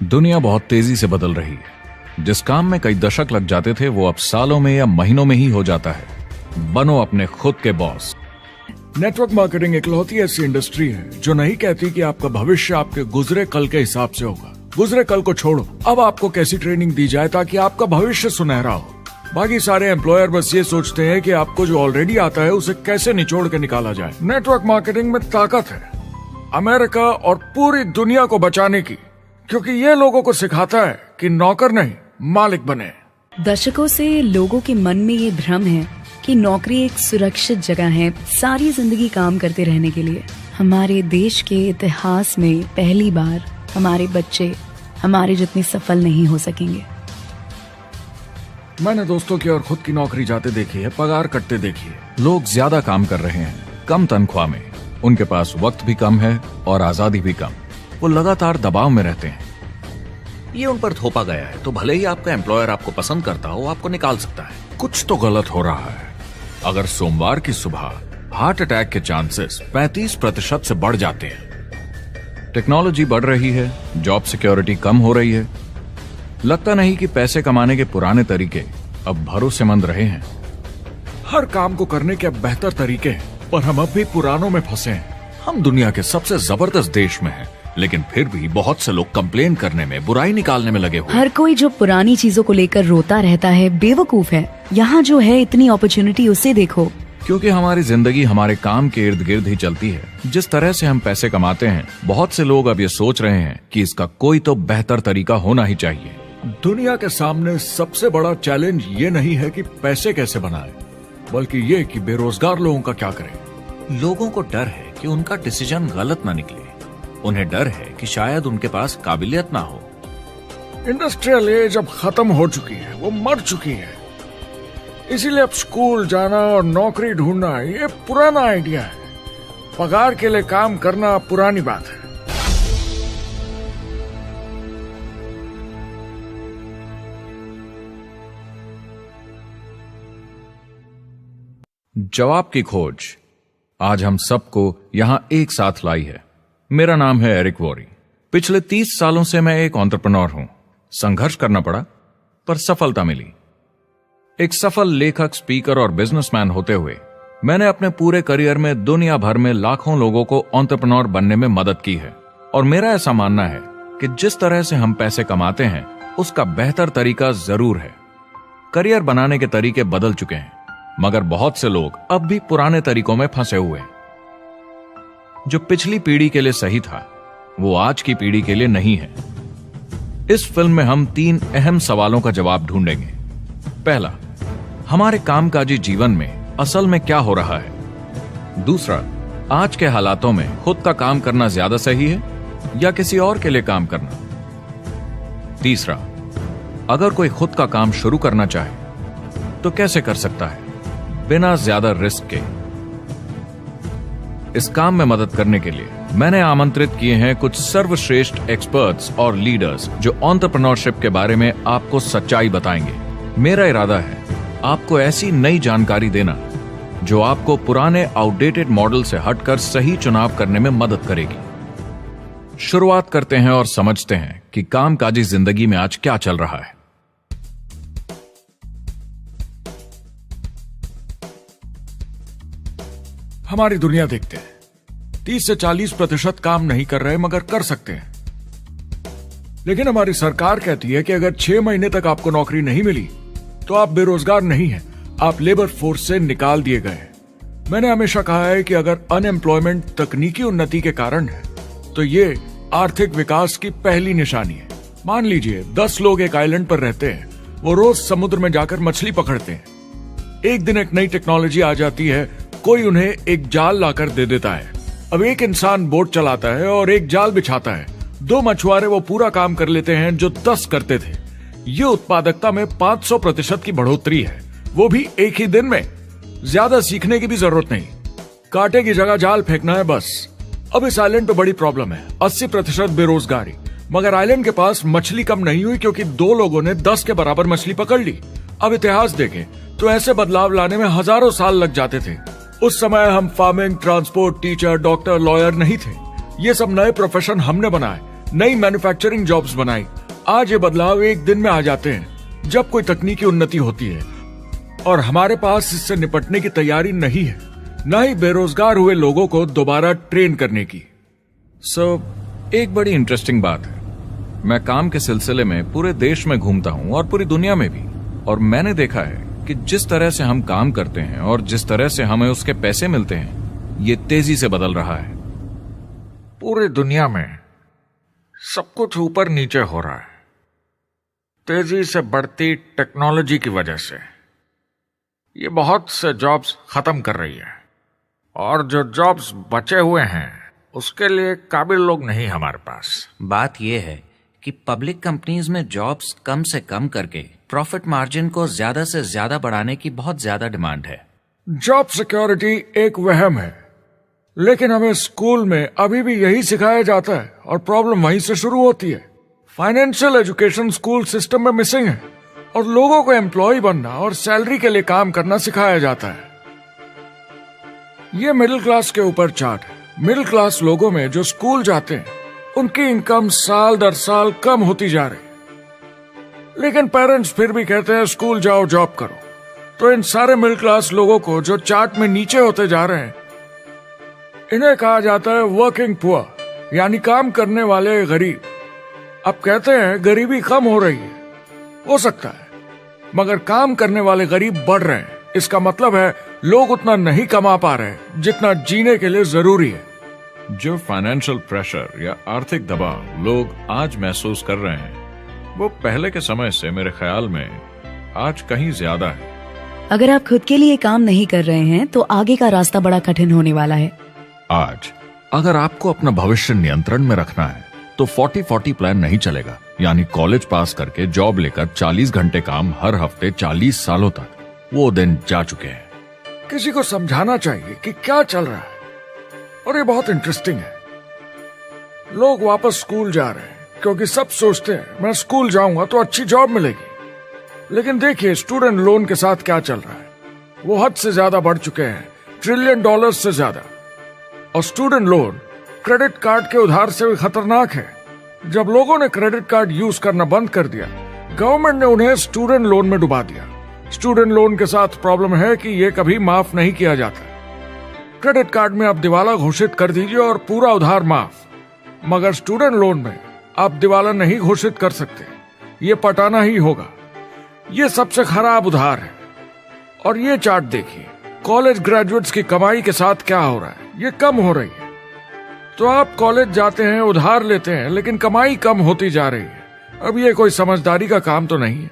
दुनिया बहुत तेजी से बदल रही है। जिस काम में कई दशक लग जाते थे वो अब सालों में या महीनों में ही हो जाता है। बनो अपने खुद के बॉस। नेटवर्क मार्केटिंग इकलौती ऐसी इंडस्ट्री है जो नहीं कहती कि आपका भविष्य आपके गुजरे कल के हिसाब से होगा। गुजरे कल को छोड़ो, अब आपको कैसी ट्रेनिंग दी जाए ताकि आपका भविष्य सुनहरा हो। बाकी सारे एम्प्लॉयर बस ये सोचते हैं कि आपको जो ऑलरेडी आता है उसे कैसे निचोड़ के निकाला जाए। नेटवर्क मार्केटिंग में ताकत है अमेरिका और पूरी दुनिया को बचाने की, क्योंकि ये लोगों को सिखाता है कि नौकर नहीं मालिक बने। दशकों से लोगों के मन में ये भ्रम है कि नौकरी एक सुरक्षित जगह है सारी जिंदगी काम करते रहने के लिए। हमारे देश के इतिहास में पहली बार हमारे बच्चे हमारे जितने सफल नहीं हो सकेंगे। मैंने दोस्तों की और खुद की नौकरी जाते देखी है, पगार कटते देखी है। लोग ज्यादा काम कर रहे हैं कम तनख्वाह में। उनके पास वक्त भी कम है और आजादी भी कम। वो लगातार दबाव में रहते हैं। ये उन पर थोपा गया है तो भले ही आपका एम्प्लॉयर आपको पसंद करता हो, आपको निकाल सकता है। कुछ तो गलत हो रहा है। अगर सोमवार की सुबह हार्ट अटैक के चांसेस 35% से बढ़ जाते हैं। टेक्नोलॉजी बढ़ रही है, जॉब सिक्योरिटी कम हो रही है। लगता नहीं कि पैसे कमाने के पुराने तरीके अब भरोसेमंद रहे हैं। हर काम को करने के अब बेहतर तरीके हैं, पर हम अब भी पुरानों में फंसे हैं। हम दुनिया के सबसे जबरदस्त देश में हैं, लेकिन फिर भी बहुत से लोग कंप्लेन करने में, बुराई निकालने में लगे हुए। हर कोई जो पुरानी चीजों को लेकर रोता रहता है बेवकूफ है। यहाँ जो है इतनी अपॉर्चुनिटी उसे देखो। क्योंकि हमारी जिंदगी हमारे काम के इर्द गिर्द ही चलती है। जिस तरह से हम पैसे कमाते हैं, बहुत से लोग अब ये सोच रहे हैं कि इसका कोई तो बेहतर तरीका होना ही चाहिए। दुनिया के सामने सबसे बड़ा चैलेंज ये नहीं है कि पैसे कैसे बनाएं, बल्कि ये कि बेरोजगार लोगों का क्या करें। लोगों को डर है कि उनका डिसीजन गलत ना निकले। उन्हें डर है कि शायद उनके पास काबिलियत ना हो। इंडस्ट्रियल एज अब खत्म हो चुकी है, वो मर चुकी है। इसीलिए अब स्कूल जाना और नौकरी ढूंढना ये पुराना आइडिया है। पगार के लिए काम करना पुरानी बात है। जवाब की खोज आज हम सबको यहां एक साथ लाई है। मेरा नाम है एरिक वॉरी। पिछले 30 सालों से मैं एक एंटरप्रेन्योर हूं। संघर्ष करना पड़ा पर सफलता मिली। एक सफल लेखक, स्पीकर और बिजनेसमैन होते हुए मैंने अपने पूरे करियर में दुनिया भर में लाखों लोगों को एंटरप्रेन्योर बनने में मदद की है। और मेरा ऐसा मानना है कि जिस तरह से हम पैसे कमाते हैं उसका बेहतर तरीका जरूर है। करियर बनाने के तरीके बदल चुके हैं, मगर बहुत से लोग अब भी पुराने तरीकों में फंसे हुए हैं। जो पिछली पीढ़ी के लिए सही था वो आज की पीढ़ी के लिए नहीं है। इस फिल्म में हम 3 अहम सवालों का जवाब ढूंढेंगे। पहला, हमारे कामकाजी जीवन में असल में क्या हो रहा है। दूसरा, आज के हालातों में खुद का काम करना ज्यादा सही है या किसी और के लिए काम करना। तीसरा, अगर कोई खुद का काम शुरू करना चाहे तो कैसे कर सकता है बिना ज्यादा रिस्क के। इस काम में मदद करने के लिए मैंने आमंत्रित किए हैं कुछ सर्वश्रेष्ठ एक्सपर्ट्स और लीडर्स जो एंटरप्रेन्योरशिप के बारे में आपको सच्चाई बताएंगे। मेरा इरादा है आपको ऐसी नई जानकारी देना जो आपको पुराने आउटडेटेड मॉडल से हटकर सही चुनाव करने में मदद करेगी। शुरुआत करते हैं और समझते हैं कि कामकाजी जिंदगी में आज क्या चल रहा है। हमारी दुनिया देखते हैं, 30 से 40% काम नहीं कर रहे मगर कर सकते हैं। लेकिन हमारी सरकार कहती है कि अगर 6 महीने तक आपको नौकरी नहीं मिली तो आप बेरोजगार नहीं हैं, आप लेबर फोर्स से निकाल दिए गए हैं। मैंने हमेशा कहा है कि अगर अनएम्प्लॉयमेंट तकनीकी उन्नति के कारण है तो ये आर्थिक विकास की पहली निशानी है। मान लीजिए 10 लोग एक आइलैंड पर रहते हैं, वो रोज समुद्र में जाकर मछली पकड़ते हैं। एक दिन एक नई टेक्नोलॉजी आ जाती है, कोई उन्हें एक जाल लाकर दे देता है। अब एक इंसान बोट चलाता है और एक जाल बिछाता है। 2 मछुआरे वो पूरा काम कर लेते हैं जो 10 करते थे। ये उत्पादकता में 500% की बढ़ोतरी है, वो भी एक ही दिन में। ज्यादा सीखने की भी जरूरत नहीं, कांटे की जगह जाल फेंकना है बस। अब इस आइलैंड पे बड़ी प्रॉब्लम है, 80% बेरोजगारी। मगर आइलैंड के पास मछली कम नहीं हुई क्योंकि 2 लोगों ने 10 के बराबर मछली पकड़ ली। अब इतिहास देखें तो ऐसे बदलाव लाने में हजारों साल लग जाते थे। उस समय हम farming, transport, teacher, doctor, lawyer नहीं थे। ये सब नए प्रोफेशन हमने बनाए। नई मैन्युफैक्चरिंग जॉब्स बनाई। आज ये बदलाव एक दिन में आ जाते हैं जब कोई तकनीकी उन्नति होती है, और हमारे पास इससे निपटने की तैयारी नहीं है, न ही बेरोजगार हुए लोगों को दोबारा ट्रेन करने की। एक बड़ी इंटरेस्टिंग बात है, मैं काम के सिलसिले में पूरे देश में घूमता हूं और पूरी दुनिया में भी, और मैंने देखा है कि जिस तरह से हम काम करते हैं और जिस तरह से हमें उसके पैसे मिलते हैं, ये तेजी से बदल रहा है। पूरी दुनिया में सब कुछ ऊपर नीचे हो रहा है, तेजी से बढ़ती टेक्नोलॉजी की वजह से। ये बहुत से जॉब्स खत्म कर रही है, और जो जॉब्स बचे हुए हैं उसके लिए काबिल लोग नहीं हमारे पास। बात यह है कि पब्लिक कंपनीज में जॉब्स कम से कम करके प्रॉफिट मार्जिन को ज्यादा से ज्यादा बढ़ाने की बहुत ज्यादा डिमांड है। जॉब सिक्योरिटी एक वहम है, लेकिन हमें स्कूल में अभी भी यही सिखाया जाता है, और प्रॉब्लम वहीं से शुरू होती है। फाइनेंशियल एजुकेशन स्कूल सिस्टम में मिसिंग है, और लोगों को एम्प्लॉय बनना और सैलरी के लिए काम करना सिखाया जाता है। ये मिडिल क्लास के ऊपर चार्ट है। मिडिल क्लास लोगों में जो स्कूल जाते हैं उनकी इनकम साल दर साल कम होती जा रही, लेकिन पेरेंट्स फिर भी कहते हैं स्कूल जाओ, जॉब करो। तो इन सारे मिडिल क्लास लोगों को जो चार्ट में नीचे होते जा रहे हैं, इन्हें कहा जाता है वर्किंग पुअर, यानी काम करने वाले गरीब। अब कहते हैं गरीबी कम हो रही है, हो सकता है, मगर काम करने वाले गरीब बढ़ रहे हैं। इसका मतलब है लोग उतना नहीं कमा पा रहे जितना जीने के लिए जरूरी है। जो फाइनेंशियल प्रेशर या आर्थिक दबाव लोग आज महसूस कर रहे हैं, वो पहले के समय से मेरे ख्याल में आज कहीं ज्यादा है। अगर आप खुद के लिए काम नहीं कर रहे हैं तो आगे का रास्ता बड़ा कठिन होने वाला है। आज अगर आपको अपना भविष्य नियंत्रण में रखना है तो 40-40 प्लान नहीं चलेगा, यानी कॉलेज पास करके जॉब लेकर 40 घंटे काम हर हफ्ते 40 सालों तक, वो दिन जा चुके हैं। किसी को समझाना चाहिए कि क्या चल रहा है, और ये बहुत इंटरेस्टिंग है। लोग वापस स्कूल जा रहे हैं क्योंकि सब सोचते हैं मैं स्कूल जाऊंगा तो अच्छी जॉब मिलेगी। लेकिन देखिए स्टूडेंट लोन के साथ क्या चल रहा है, वो हद से ज्यादा बढ़ चुके हैं, $1 ट्रिलियन से ज्यादा। और स्टूडेंट लोन क्रेडिट कार्ड के उधार से भी खतरनाक है। जब लोगों ने क्रेडिट कार्ड यूज करना बंद कर दिया, गवर्नमेंट ने उन्हें स्टूडेंट लोन में डुबा दिया। स्टूडेंट लोन के साथ प्रॉब्लम है कि ये कभी माफ नहीं किया जाता। क्रेडिट कार्ड में आप दिवाला घोषित कर दीजिए और पूरा उधार माफ, मगर स्टूडेंट लोन में आप दिवाला नहीं घोषित कर सकते, ये पटाना ही होगा। ये सबसे खराब उधार है। और ये चार्ट देखिए, कॉलेज ग्रेजुएट्स की कमाई के साथ क्या हो रहा है, ये कम हो रही है। तो आप कॉलेज जाते हैं, उधार लेते हैं, लेकिन कमाई कम होती जा रही है। अब ये कोई समझदारी का काम तो नहीं है।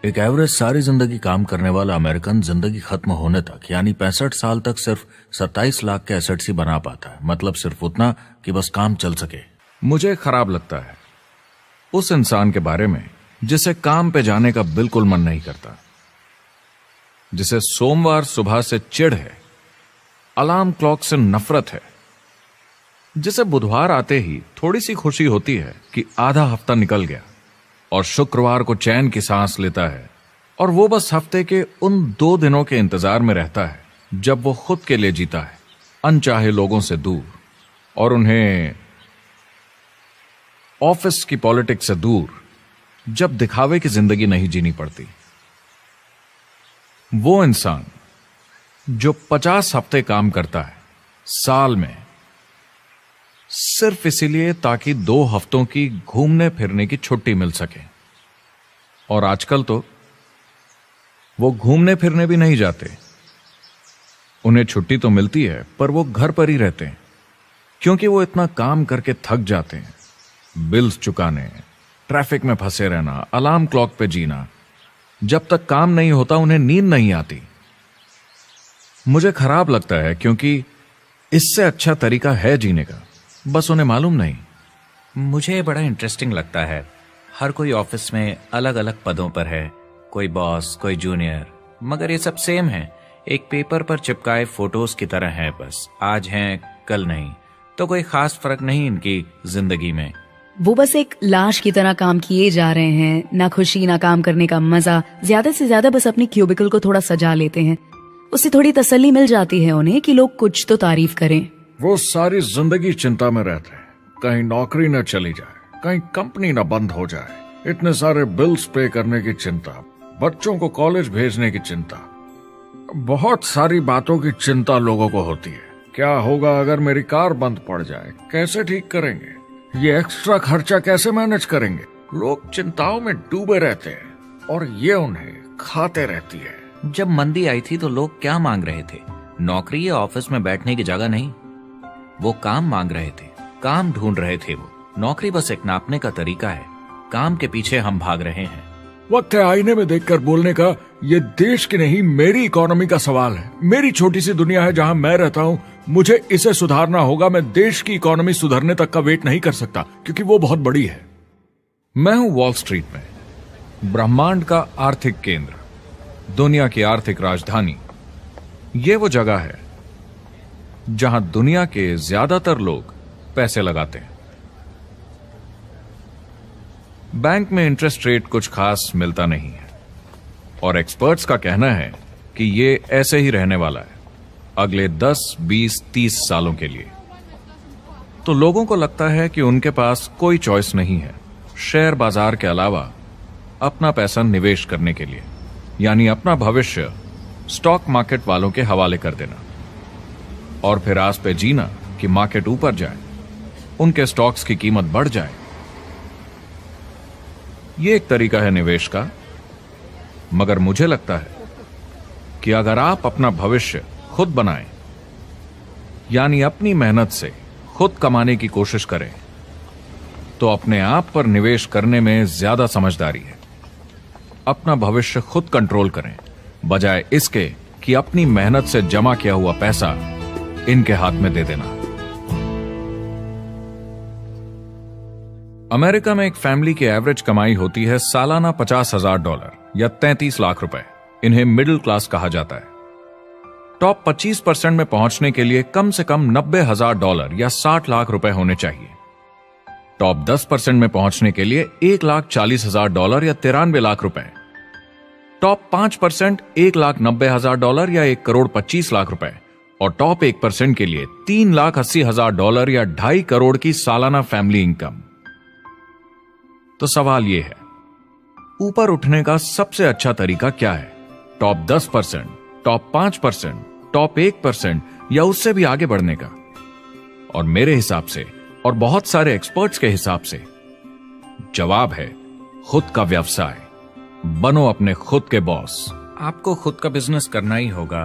एक एवरेज सारी जिंदगी काम करने वाला अमेरिकन जिंदगी खत्म होने तक, यानी 65 साल तक सिर्फ 27 लाख के एसेट्स ही बना पाता है। मतलब सिर्फ उतना कि बस काम चल सके। मुझे खराब लगता है उस इंसान के बारे में जिसे काम पे जाने का बिल्कुल मन नहीं करता, जिसे सोमवार सुबह से चिढ़ है, अलार्म क्लॉक से नफरत है, जिसे बुधवार आते ही थोड़ी सी खुशी होती है कि आधा हफ्ता निकल गया, और शुक्रवार को चैन की सांस लेता है, और वो बस हफ्ते के उन 2 दिनों के इंतजार में रहता है जब वो खुद के लिए जीता है, अनचाहे लोगों से दूर, और उन्हें ऑफिस की पॉलिटिक्स से दूर, जब दिखावे की जिंदगी नहीं जीनी पड़ती। वो इंसान जो 50 हफ्ते काम करता है साल में, सिर्फ इसीलिए ताकि 2 हफ्तों की घूमने फिरने की छुट्टी मिल सके। और आजकल तो वो घूमने फिरने भी नहीं जाते। उन्हें छुट्टी तो मिलती है पर वो घर पर ही रहते हैं, क्योंकि वो इतना काम करके थक जाते हैं। बिल्स चुकाने, ट्रैफिक में फंसे रहना, अलार्म क्लॉक पे जीना, जब तक काम नहीं होता उन्हें नींद नहीं आती। मुझे खराब लगता है क्योंकि इससे अच्छा तरीका है जीने का, बस उन्हें मालूम नहीं। मुझे बड़ा इंटरेस्टिंग लगता है, हर कोई ऑफिस में अलग अलग पदों पर है, कोई बॉस, कोई जूनियर, मगर ये सब सेम है, एक पेपर पर चिपकाए फोटोज की तरह है। बस आज हैं कल नहीं, तो कोई खास फर्क नहीं इनकी जिंदगी में। वो बस एक लाश की तरह काम किए जा रहे हैं, ना खुशी ना काम करने का मजा। ज्यादा से ज्यादा बस अपनी क्यूबिकल को थोड़ा सजा लेते हैं, उससे थोड़ी तसल्ली मिल जाती है उन्हें कि लोग कुछ तो तारीफ करें। वो सारी जिंदगी चिंता में रहते हैं कहीं नौकरी न चली जाए, कहीं कंपनी ना बंद हो जाए, इतने सारे बिल्स पे करने की चिंता, बच्चों को कॉलेज भेजने की चिंता, बहुत सारी बातों की चिंता लोगों को होती है। क्या होगा अगर मेरी कार बंद पड़ जाए, कैसे ठीक करेंगे, ये एक्स्ट्रा खर्चा कैसे मैनेज करेंगे। लोग चिंताओं में डूबे रहते हैं और ये उन्हें खाते रहती है। जब मंदी आई थी तो लोग क्या मांग रहे थे? नौकरी या ऑफिस में बैठने की जगह नहीं, वो काम मांग रहे थे, काम ढूंढ रहे थे वो। नौकरी बस एक नापने का तरीका है, काम के पीछे हम भाग रहे हैं। वक्त है आईने में देखकर बोलने का, ये देश की नहीं मेरी इकोनॉमी का सवाल है। मेरी छोटी सी दुनिया है जहां मैं रहता हूं, मुझे इसे सुधारना होगा। मैं देश की इकोनॉमी सुधरने तक का वेट नहीं कर सकता क्योंकि वो बहुत बड़ी है। मैं हूं वॉल स्ट्रीट में, ब्रह्मांड का आर्थिक केंद्र, दुनिया की आर्थिक राजधानी। ये वो जगह है जहां दुनिया के ज्यादातर लोग पैसे लगाते हैं। बैंक में इंटरेस्ट रेट कुछ खास मिलता नहीं है और एक्सपर्ट्स का कहना है कि ये ऐसे ही रहने वाला है अगले 10, 20, 30 सालों के लिए। तो लोगों को लगता है कि उनके पास कोई चॉइस नहीं है शेयर बाजार के अलावा अपना पैसा निवेश करने के लिए, यानी अपना भविष्य स्टॉक मार्केट वालों के हवाले कर देना और फिर आस पे जीना कि मार्केट ऊपर जाए, उनके स्टॉक्स की कीमत बढ़ जाए। यह एक तरीका है निवेश का, मगर मुझे लगता है कि अगर आप अपना भविष्य खुद बनाएं, यानी अपनी मेहनत से खुद कमाने की कोशिश करें, तो अपने आप पर निवेश करने में ज्यादा समझदारी है। अपना भविष्य खुद कंट्रोल करें, बजाय इसके कि अपनी मेहनत से जमा किया हुआ पैसा इनके हाथ में दे देना। अमेरिका में एक फैमिली की एवरेज कमाई होती है सालाना $50,000 या 33 लाख रुपए। इन्हें मिडिल क्लास कहा जाता है। टॉप 25% में पहुंचने के लिए कम से कम $90,000 या 60 लाख रुपए होने चाहिए। टॉप 10% में पहुंचने के लिए $1,40,000 या 93 लाख रुपए। टॉप 5% $1,90,000 या 1,25 लाख रुपए और टॉप 1% के लिए $3,80,000 या 2.5 करोड़ की सालाना फैमिली इनकम। तो सवाल यह है, ऊपर उठने का सबसे अच्छा तरीका क्या है? टॉप 10%, टॉप 5%, टॉप 1% या उससे भी आगे बढ़ने का? और मेरे हिसाब से और बहुत सारे एक्सपर्ट्स के हिसाब से जवाब है खुद का व्यवसाय। बनो अपने खुद के बॉस। आपको खुद का बिजनेस करना ही होगा।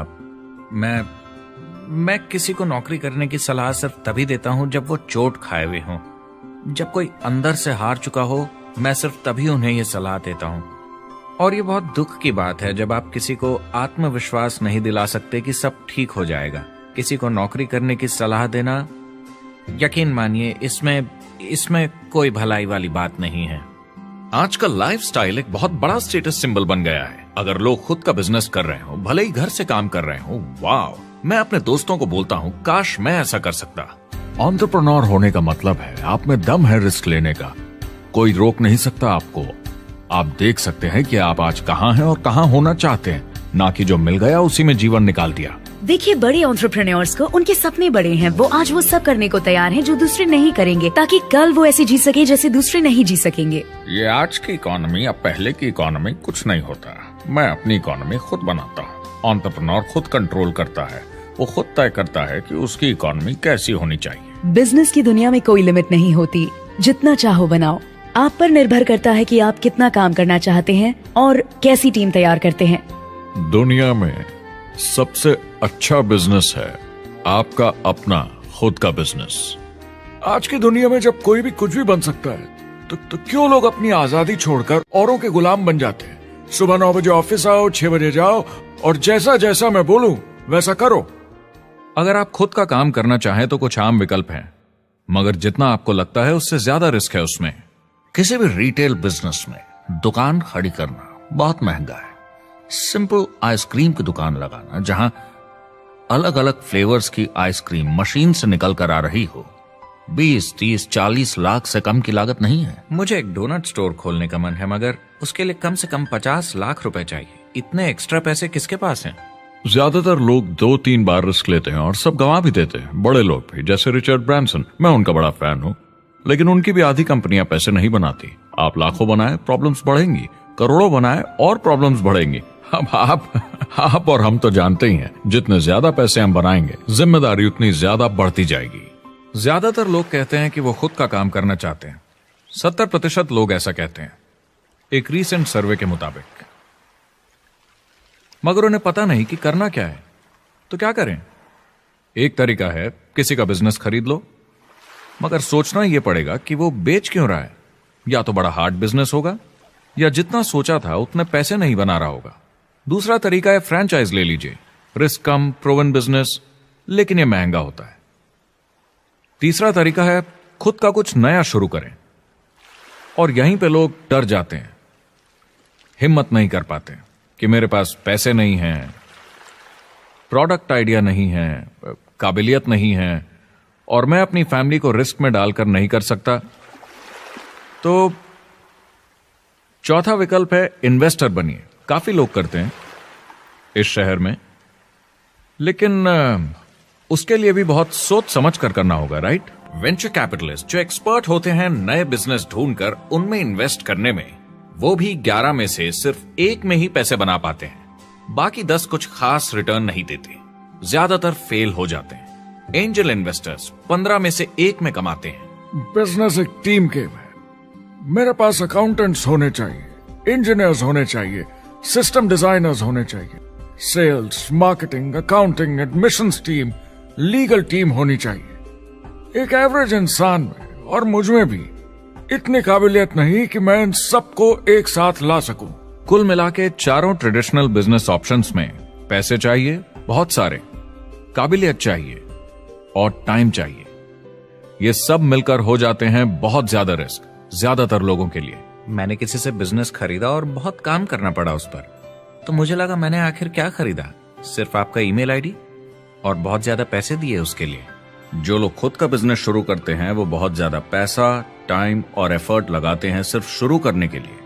मैं किसी को नौकरी करने की सलाह सिर्फ तभी देता हूं जब वो चोट खाए हुए हों। जब कोई अंदर से हार चुका हो, मैं सिर्फ तभी उन्हें यह सलाह देता हूं। और ये बहुत दुख की बात है जब आप किसी को आत्मविश्वास नहीं दिला सकते कि सब ठीक हो जाएगा। किसी को नौकरी करने की सलाह देना, यकीन मानिए, इसमें कोई भलाई वाली बात नहीं है। आजकल लाइफस्टाइल एक बहुत बड़ा स्टेटस सिंबल बन गया है। अगर लोग खुद का बिजनेस कर रहे हो, भले ही घर से काम कर रहे हो, वाह! मैं अपने दोस्तों को बोलता हूं, काश मैं ऐसा कर सकता। एंटरप्रेन्योर होने का मतलब है आप में दम है रिस्क लेने का। कोई रोक नहीं सकता आपको। आप देख सकते हैं कि आप आज कहां हैं और कहां होना चाहते हैं, ना कि जो मिल गया उसी में जीवन निकाल दिया। देखिए, बड़े एंटरप्रेन्योर्स को उनके सपने बड़े हैं। वो आज वो सब करने को तैयार हैं जो दूसरे नहीं करेंगे, ताकि कल वो ऐसे जी सके जैसे दूसरे नहीं जी सकेंगे। ये आज की इकोनॉमी अब पहले की इकोनॉमी कुछ नहीं होता। मैं अपनी इकोनॉमी खुद बनाता हूँ। एंटरप्रेन्योर खुद कंट्रोल करता है, वो खुद तय करता है कि उसकी इकोनॉमी कैसी होनी चाहिए। बिजनेस की दुनिया में कोई लिमिट नहीं होती, जितना चाहो बनाओ। आप पर निर्भर करता है कि आप कितना काम करना चाहते हैं और कैसी टीम तैयार करते हैं। दुनिया में सबसे अच्छा बिजनेस है आपका अपना खुद का बिजनेस। आज की दुनिया में जब कोई भी कुछ भी बन सकता है, तो क्यों लोग अपनी आजादी छोड़कर औरों के गुलाम बन जाते हैं? सुबह 9 बजे ऑफिस आओ, 6 बजे जाओ और जैसा जैसा मैं बोलूं वैसा करो। अगर आप खुद का काम करना चाहें तो कुछ आम विकल्प हैं, मगर जितना आपको लगता है उससे ज्यादा रिस्क है उसमें। किसी भी रिटेल बिजनेस में दुकान खड़ी करना बहुत महंगा है। सिंपल आइसक्रीम की दुकान लगाना जहां अलग अलग फ्लेवर्स की आइसक्रीम मशीन से निकल कर आ रही हो, 20, 30, 40 लाख से कम की लागत नहीं है। मुझे एक डोनट स्टोर खोलने का मन है, मगर उसके लिए कम से कम 50 लाख रुपए चाहिए। इतने एक्स्ट्रा पैसे किसके पास हैं? ज्यादातर लोग 2-3 बार रिस्क लेते हैं और सब गंवा भी देते हैं। बड़े लोग भी, जैसे रिचर्ड ब्रांसन। मैं उनका बड़ा फैन हूँ। लेकिन उनकी भी आधी कंपनियां पैसे नहीं बनाती। आप लाखों बनाए, प्रॉब्लम्स बढ़ेंगी, करोड़ों बनाए और प्रॉब्लम्स बढ़ेंगी। अब आप और हम तो जानते ही हैं, जितने ज्यादा पैसे हम बनाएंगे, जिम्मेदारी उतनी ज्यादा बढ़ती जाएगी। ज्यादातर लोग कहते हैं कि वो खुद का काम करना चाहते हैं। 70% लोग ऐसा कहते हैं, एक रीसेंट सर्वे के मुताबिक। मगर उन्हें पता नहीं कि करना क्या है। तो क्या करें? एक तरीका है किसी का बिजनेस खरीद लो, मगर सोचना यह पड़ेगा कि वो बेच क्यों रहा है। या तो बड़ा हार्ड बिजनेस होगा, या जितना सोचा था उतने पैसे नहीं बना रहा होगा। दूसरा तरीका है फ्रेंचाइज ले लीजिए, रिस्क कम, प्रूवन बिजनेस, लेकिन यह महंगा होता है। तीसरा तरीका है खुद का कुछ नया शुरू करें, और यहीं पे लोग डर जाते हैं, हिम्मत नहीं कर पाते कि मेरे पास पैसे नहीं हैं, प्रोडक्ट आइडिया नहीं है, काबिलियत नहीं है, और मैं अपनी फैमिली को रिस्क में डालकर नहीं कर सकता। तो चौथा विकल्प है इन्वेस्टर बनिए। काफी लोग करते हैं इस शहर में, लेकिन उसके लिए भी बहुत सोच समझ कर करना होगा, राइट? वेंचर कैपिटलिस्ट जो एक्सपर्ट होते हैं नए बिजनेस ढूंढकर उनमें इन्वेस्ट करने में, वो भी 11 में से सिर्फ 1 में ही पैसे बना पाते हैं। बाकी 10 कुछ खास रिटर्न नहीं देते, ज्यादातर फेल हो जाते हैं। एंजल इन्वेस्टर्स 15 में से 1 में कमाते हैं। बिजनेस एक टीम गेम है। मेरे पास अकाउंटेंट्स होने चाहिए, इंजीनियर्स होने चाहिए, सिस्टम डिजाइनर्स होने चाहिए, sales, marketing, accounting, admissions team, legal team होनी चाहिए। एक एवरेज इंसान में और मुझ में भी इतनी काबिलियत नहीं कि मैं इन सबको एक साथ ला सकूं। कुल मिला के चारों ट्रेडिशनल बिजनेस ऑप्शंस में पैसे चाहिए बहुत सारे, काबिलियत चाहिए और टाइम चाहिए। ये सब मिलकर हो जाते हैं बहुत ज्यादा रिस्क ज्यादातर लोगों के लिए। मैंने किसी से बिजनेस खरीदा और बहुत काम करना पड़ा उस पर, तो मुझे लगा मैंने आखिर क्या खरीदा, सिर्फ आपका ईमेल आईडी, और बहुत ज्यादा पैसे दिए उसके लिए। जो लोग खुद का बिजनेस शुरू करते हैं वो बहुत ज्यादा पैसा, टाइम और एफर्ट लगाते हैं सिर्फ शुरू करने के लिए,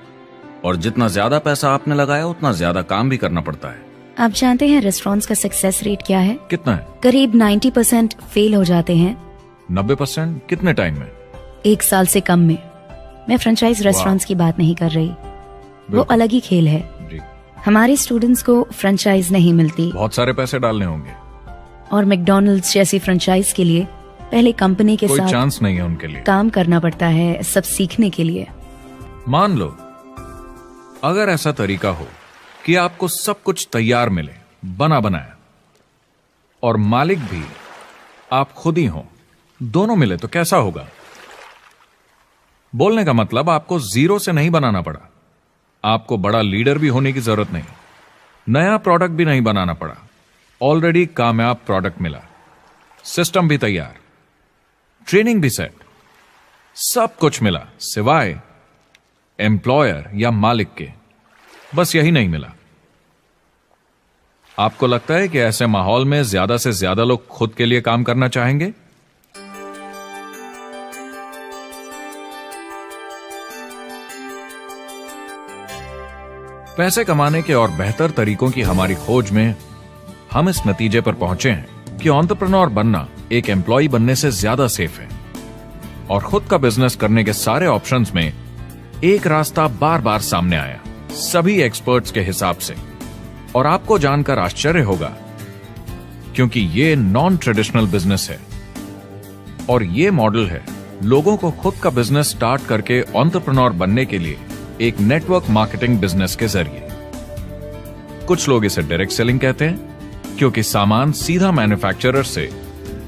और जितना ज्यादा पैसा आपने लगाया उतना ज्यादा काम भी करना पड़ता है। आप जानते हैं रेस्टोरेंट्स का सक्सेस रेट क्या है? कितना है? करीब 90% फेल हो जाते हैं। 90%? कितने टाइम में? 1 साल से कम में। मैं फ्रेंचाइज रेस्टोरेंट्स की बात नहीं कर रही, वो अलग ही खेल है। जी। हमारे स्टूडेंट्स को फ्रेंचाइज नहीं मिलती, बहुत सारे पैसे डालने होंगे, और मैकडॉनल्ड्स जैसी फ्रेंचाइज के लिए पहले कंपनी के कोई साथ चांस नहीं है उनके लिए। काम करना पड़ता है सब सीखने के लिए। मान लो अगर ऐसा तरीका हो कि आपको सब कुछ तैयार मिले, बना बनाया, और मालिक भी आप खुद ही हो, दोनों मिले, तो कैसा होगा? बोलने का मतलब आपको जीरो से नहीं बनाना पड़ा, आपको बड़ा लीडर भी होने की जरूरत नहीं, नया प्रोडक्ट भी नहीं बनाना पड़ा, ऑलरेडी कामयाब प्रोडक्ट मिला, सिस्टम भी तैयार, ट्रेनिंग भी सेट, सब कुछ मिला सिवाय एम्प्लॉयर या मालिक के। बस यही नहीं मिला। आपको लगता है कि ऐसे माहौल में ज्यादा से ज्यादा लोग खुद के लिए काम करना चाहेंगे? पैसे कमाने के और बेहतर तरीकों की हमारी खोज में हम इस नतीजे पर पहुंचे हैं कि एंटरप्रेन्योर बनना एक एम्प्लॉय बनने से ज्यादा सेफ है, और खुद का बिजनेस करने के सारे ऑप्शंस में एक रास्ता बार बार सामने आया सभी एक्सपर्ट्स के हिसाब से। और आपको जानकर आश्चर्य होगा, क्योंकि ये नॉन ट्रेडिशनल बिजनेस है, और ये मॉडल है लोगों को खुद का बिजनेस स्टार्ट करके एंटरप्रेन्योर बनने के लिए एक नेटवर्क मार्केटिंग बिजनेस के जरिए। कुछ लोग इसे डायरेक्ट सेलिंग कहते हैं, क्योंकि सामान सीधा मैन्युफैक्चरर से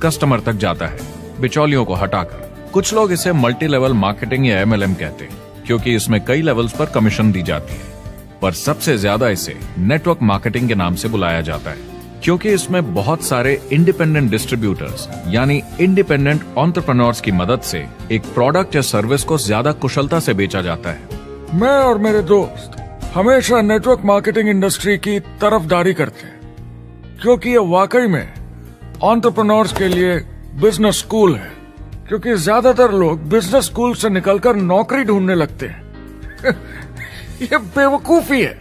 कस्टमर तक जाता है बिचौलियों को हटाकर। कुछ लोग इसे मल्टी लेवल मार्केटिंग या MLM कहते हैं, क्योंकि इसमें कई लेवल्स पर कमीशन दी जाती है, पर सबसे ज्यादा इसे नेटवर्क मार्केटिंग के नाम से बुलाया जाता है, क्योंकि इसमें बहुत सारे इंडिपेंडेंट डिस्ट्रीब्यूटर्स यानी इंडिपेंडेंट एंटरप्रेन्योर्स की मदद से एक प्रोडक्ट या सर्विस को ज्यादा कुशलता से बेचा जाता है। मैं और मेरे दोस्त हमेशा नेटवर्क मार्केटिंग इंडस्ट्री की तरफदारी करते हैं, क्योंकि ये वाकई में एंटरप्रेन्योर्स के लिए बिजनेस स्कूल है। क्योंकि ज्यादातर लोग बिजनेस स्कूल से निकलकर नौकरी ढूंढने लगते हैं। ये बेवकूफी है।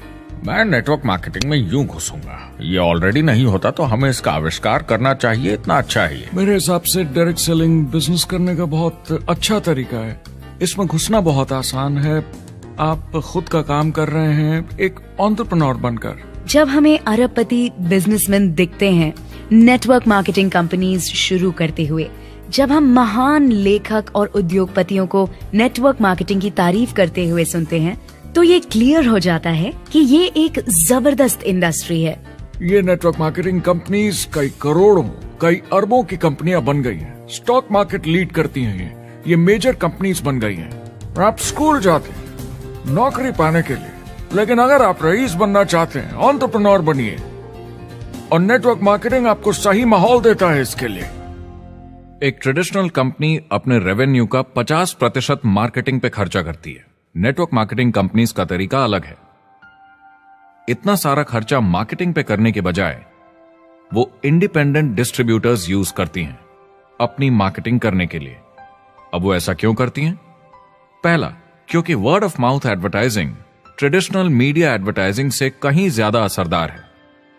मैं नेटवर्क मार्केटिंग में यूं घुसूंगा, ये ऑलरेडी नहीं होता तो हमें इसका आविष्कार करना चाहिए, इतना अच्छा है ये। मेरे हिसाब से डायरेक्ट सेलिंग बिजनेस करने का बहुत अच्छा तरीका है। इसमें घुसना बहुत आसान है। आप खुद का काम कर रहे हैं एक एंटरप्रेन्योर बनकर। जब हमें अरबपति बिजनेसमैन दिखते हैं नेटवर्क मार्केटिंग कंपनीज शुरू करते हुए, जब हम महान लेखक और उद्योगपतियों को नेटवर्क मार्केटिंग की तारीफ करते हुए सुनते हैं, तो ये क्लियर हो जाता है कि ये एक जबरदस्त इंडस्ट्री है। ये नेटवर्क मार्केटिंग कंपनीज कई करोड़ों, कई अरबों की कंपनियां बन गई हैं। स्टॉक मार्केट लीड करती हैं ये मेजर कंपनीज बन गई हैं। आप स्कूल जाते हैं नौकरी पाने के लिए, लेकिन अगर आप रईस बनना चाहते हैं, एंटरप्रेन्योर बनिए, और नेटवर्क मार्केटिंग आपको सही माहौल देता है इसके लिए। एक ट्रेडिशनल कंपनी अपने रेवेन्यू का 50% मार्केटिंग पे खर्चा करती है। नेटवर्क मार्केटिंग कंपनीज का तरीका अलग है। इतना सारा खर्चा मार्केटिंग पे करने के बजाय वो इंडिपेंडेंट डिस्ट्रीब्यूटर्स यूज करती हैं अपनी मार्केटिंग करने के लिए। अब वो ऐसा क्यों करती हैं? पहला, क्योंकि word of mouth advertising traditional media advertising से कहीं ज्यादा असरदार है।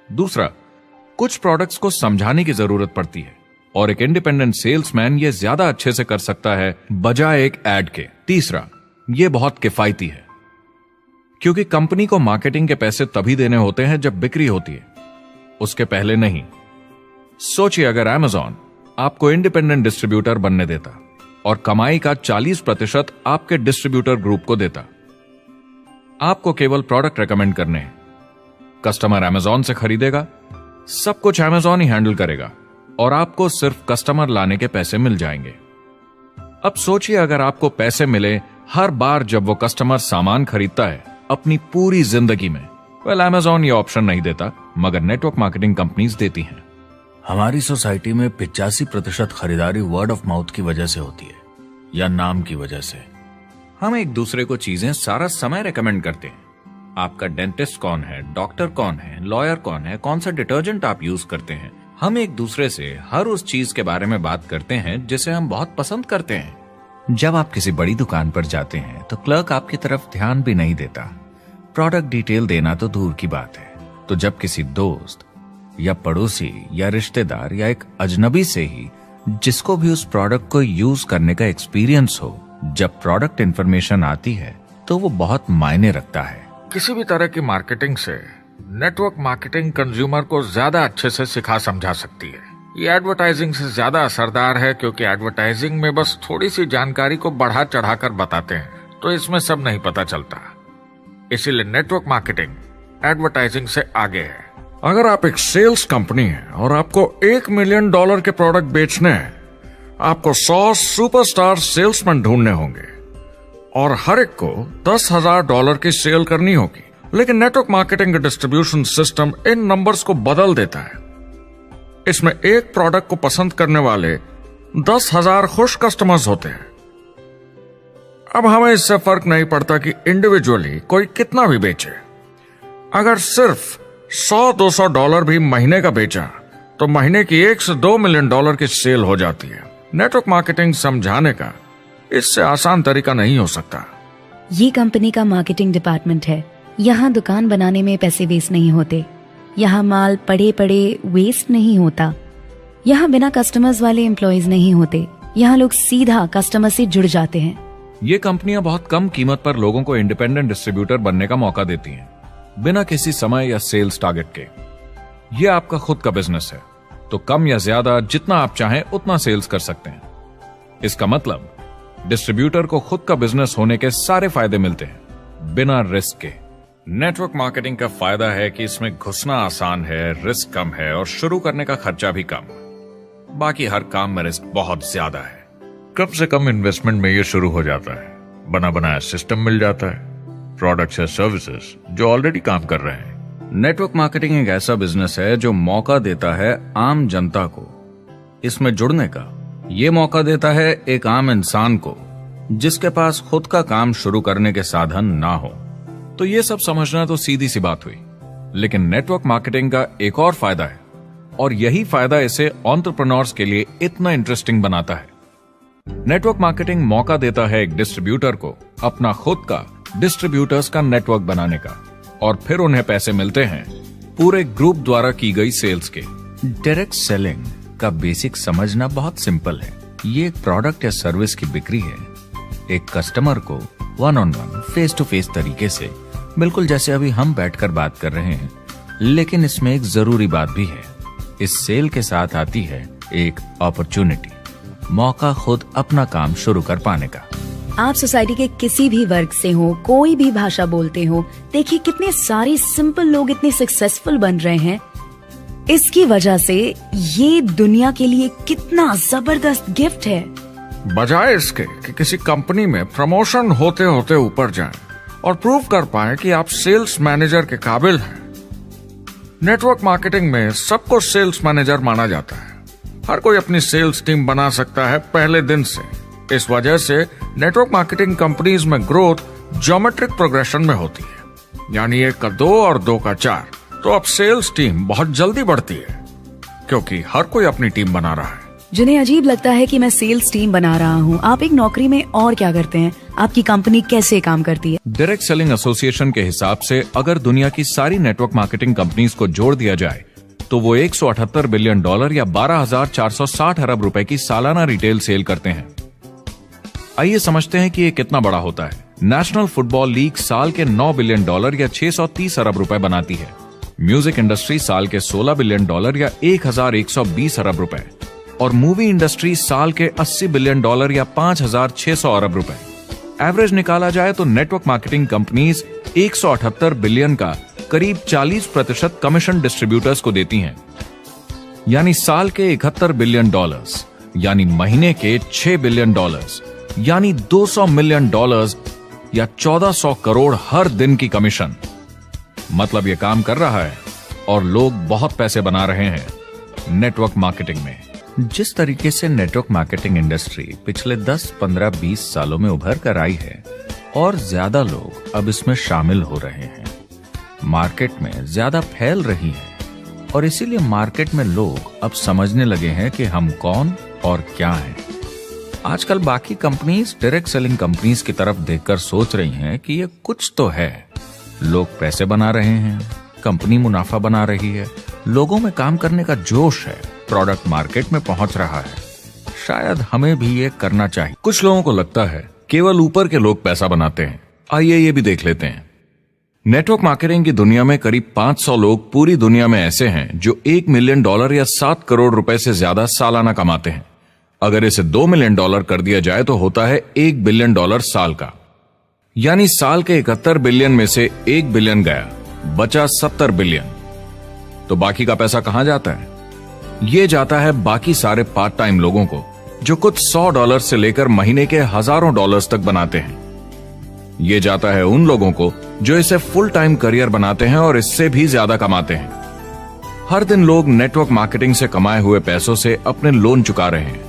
दूसरा, कुछ प्रोडक्ट्स को समझाने की जरूरत पड़ती है और एक इंडिपेंडेंट सेल्समैन ये ज्यादा अच्छे से कर सकता है बजाय एक एड के। तीसरा, ये बहुत किफायती है क्योंकि कंपनी को मार्केटिंग के पैसे तभी देने होते हैं जब बिक्री होती है, उसके पहले नहीं। सोचिए अगर Amazon आपको इंडिपेंडेंट डिस्ट्रीब्यूटर बनने देता और कमाई का 40% आपके डिस्ट्रीब्यूटर ग्रुप को देता। आपको केवल प्रोडक्ट रेकमेंड करने हैं, कस्टमर Amazon से खरीदेगा, सब कुछ Amazon ही हैंडल करेगा और आपको सिर्फ कस्टमर लाने के पैसे मिल जाएंगे। अब सोचिए अगर आपको पैसे मिले हर बार जब वो कस्टमर सामान खरीदता है अपनी पूरी जिंदगी में। वेल, Amazon ये ऑप्शन नहीं देता, मगर नेटवर्क मार्केटिंग कंपनीज देती हैं। हमारी सोसाइटी में 85% खरीदारी वर्ड ऑफ माउथ की वजह से होती है या नाम की वजह से। हम एक दूसरे को चीजें सारा समय रेकमेंड करते हैं। आपका डेंटिस्ट कौन है, डॉक्टर कौन है, लॉयर कौन है, कौन सा डिटर्जेंट आप यूज करते हैं। हम एक दूसरे से हर उस चीज के बारे में बात करते हैं जिसे हम बहुत पसंद करते हैं। जब आप किसी बड़ी दुकान पर जाते हैं तो क्लर्क आपकी तरफ ध्यान भी नहीं देता, प्रोडक्ट डिटेल देना तो दूर की बात है। तो जब किसी दोस्त या पड़ोसी या रिश्तेदार या एक अजनबी से ही जिसको भी उस प्रोडक्ट को यूज करने का एक्सपीरियंस हो, जब प्रोडक्ट इंफॉर्मेशन आती है तो वो बहुत मायने रखता है। किसी भी तरह की मार्केटिंग से नेटवर्क मार्केटिंग कंज्यूमर को ज्यादा अच्छे से सिखा समझा सकती है। ये एडवर्टाइजिंग से ज्यादा असरदार है क्योंकि एडवर्टाइजिंग में बस थोड़ी सी जानकारी को बढ़ा चढ़ाकर बताते हैं, तो इसमें सब नहीं पता चलता। इसीलिए नेटवर्क मार्केटिंग एडवर्टाइजिंग से आगे है। अगर आप एक सेल्स कंपनी है और आपको $1 मिलियन के प्रोडक्ट बेचने हैं, आपको 100 सुपरस्टार सेल्समैन ढूंढने होंगे और हर एक को $10,000 की सेल करनी होगी। लेकिन नेटवर्क मार्केटिंग का डिस्ट्रीब्यूशन सिस्टम इन नंबर्स को बदल देता है। इसमें एक प्रोडक्ट को पसंद करने वाले 10,000 खुश कस्टमर्स होते हैं। अब हमें इससे फर्क नहीं पड़ता कि इंडिविजुअली कोई कितना भी बेचे। अगर सिर्फ $100-200 भी महीने का बेचा तो महीने की $1 से $2 मिलियन की सेल हो जाती है। नेटवर्क मार्केटिंग समझाने का इससे आसान तरीका नहीं हो सकता। ये कंपनी का मार्केटिंग डिपार्टमेंट है। यहाँ दुकान बनाने में पैसे वेस्ट नहीं होते, यहाँ माल पड़े पड़े वेस्ट नहीं होता, यहाँ बिना कस्टमर्स वाले एम्प्लॉयज नहीं होते, यहाँ लोग सीधा कस्टमर से जुड़ जाते हैं। ये कंपनियां बहुत कम कीमत पर लोगों को इंडिपेंडेंट डिस्ट्रीब्यूटर बनने का मौका देती हैं, बिना किसी समय या सेल्स टारगेट के। ये आपका खुद का बिजनेस है, तो कम या ज्यादा जितना आप चाहें उतना सेल्स कर सकते हैं। इसका मतलब डिस्ट्रीब्यूटर को खुद का बिजनेस होने के सारे फायदे मिलते हैं, बिना रिस्क के। नेटवर्क मार्केटिंग का फायदा है कि इसमें घुसना आसान है, रिस्क कम है और शुरू करने का खर्चा भी कम। बाकी हर काम में रिस्क बहुत ज्यादा है। कम से कम इन्वेस्टमेंट में ये शुरू हो जाता है, बना बनाया सिस्टम मिल जाता है, प्रोडक्ट्स या सर्विसेज जो ऑलरेडी काम कर रहे हैं। नेटवर्क मार्केटिंग एक ऐसा बिजनेस है जो मौका देता है आम जनता को इसमें जुड़ने का। ये मौका देता है एक आम इंसान को जिसके पास खुद का काम शुरू करने के साधन ना हो। तो ये सब समझना तो सीधी सी बात हुई, लेकिन नेटवर्क मार्केटिंग का एक और फायदा है और यही फायदा इसे एंटरप्रेन्योर्स के लिए इतना इंटरेस्टिंग बनाता है। नेटवर्क मार्केटिंग मौका देता है एक डिस्ट्रीब्यूटर को अपना खुद का डिस्ट्रीब्यूटर्स का नेटवर्क बनाने का। और फिर उन्हें पैसे मिलते हैं पूरे ग्रुप द्वारा की गई सेल्स के। डायरेक्ट सेलिंग का बेसिक समझना बहुत सिंपल है। ये एक प्रोडक्ट या सर्विस की बिक्री है, एक कस्टमर को one on one, face to face तरीके से, बिल्कुल जैसे अभी हम बैठकर बात कर रहे हैं। लेकिन इसमें एक जरूरी बात भी है, इस सेल के साथ आती है एक अपॉर्चुनिटी, मौका खुद अपना काम शुरू कर पाने का। आप सोसाइटी के किसी भी वर्ग से हो, कोई भी भाषा बोलते हो, देखिए कितने सारे सिंपल लोग इतने सक्सेसफुल बन रहे हैं। इसकी वजह से ये दुनिया के लिए कितना जबरदस्त गिफ्ट है। बजाय इसके कि किसी कंपनी में प्रमोशन होते होते ऊपर जाएं और प्रूव कर पाएं कि आप सेल्स मैनेजर के काबिल हैं, नेटवर्क मार्केटिंग में सबको सेल्स मैनेजर माना जाता है। हर कोई अपनी सेल्स टीम बना सकता है पहले दिन से। इस वजह से नेटवर्क मार्केटिंग कंपनीज में ग्रोथ ज्योमेट्रिक प्रोग्रेशन में होती है, यानी 1 का 2 और 2 का 4। तो अब सेल्स टीम बहुत जल्दी बढ़ती है क्योंकि हर कोई अपनी टीम बना रहा है। जिन्हें अजीब लगता है कि मैं सेल्स टीम बना रहा हूँ, आप एक नौकरी में और क्या करते हैं? आपकी कंपनी कैसे काम करती है? डायरेक्ट सेलिंग एसोसिएशन के हिसाब से अगर दुनिया की सारी नेटवर्क मार्केटिंग कंपनीज को जोड़ दिया जाए तो वो $178 बिलियन या 12,460 अरब रुपए की सालाना रिटेल सेल करते हैं। आइए समझते हैं कि ये कितना बड़ा होता है। नेशनल फुटबॉल लीग साल के $9 बिलियन या 630 अरब रुपए बनाती है। म्यूजिक इंडस्ट्री साल के $16 बिलियन या 1,120 अरब रुपए, और मूवी इंडस्ट्री साल के $80 बिलियन या 5,600 अरब रुपए। एवरेज निकाला जाए तो नेटवर्क मार्केटिंग कंपनीज 178 बिलियन का करीब 40% कमीशन डिस्ट्रीब्यूटर्स को देती हैं, यानी साल के $71 बिलियन, यानी महीने के $6 बिलियन, यानी $200 मिलियन या 1400 करोड़ हर दिन की कमीशन। मतलब ये काम कर रहा है और लोग बहुत पैसे बना रहे हैं नेटवर्क मार्केटिंग में। जिस तरीके से नेटवर्क मार्केटिंग इंडस्ट्री पिछले 10, 15, 20 सालों में उभर कर आई है और ज्यादा लोग अब इसमें शामिल हो रहे हैं, मार्केट में ज्यादा फैल रही है और इसीलिए मार्केट में लोग अब समझने लगे हैं कि हम कौन और क्या हैं। आजकल बाकी कंपनीज डायरेक्ट सेलिंग कंपनीज की तरफ देखकर सोच रही हैं कि ये कुछ तो है, लोग पैसे बना रहे हैं, कंपनी मुनाफा बना रही है, लोगों में काम करने का जोश है, प्रोडक्ट मार्केट में पहुंच रहा है, शायद हमें भी ये करना चाहिए। कुछ लोगों को लगता है केवल ऊपर के लोग पैसा बनाते हैं। आइए ये भी देख लेते हैं। नेटवर्क मार्केटिंग की दुनिया में करीब 500 लोग पूरी दुनिया में ऐसे हैं जो $1 मिलियन या 7 करोड़ रुपए से ज्यादा सालाना कमाते हैं। अगर इसे $2 मिलियन कर दिया जाए तो होता है $1 बिलियन साल का, यानी साल के 71 बिलियन में से 1 बिलियन गया, बचा 70 बिलियन। तो बाकी का पैसा कहां जाता है? ये जाता है बाकी सारे पार्ट टाइम लोगों को जो कुछ $100 से लेकर महीने के हजारों डॉलर्स तक बनाते हैं। ये जाता है उन लोगों को जो इसे फुल टाइम करियर बनाते हैं और इससे भी ज्यादा कमाते हैं। हर दिन लोग नेटवर्क मार्केटिंग से कमाए हुए पैसों से अपने लोन चुका रहे हैं,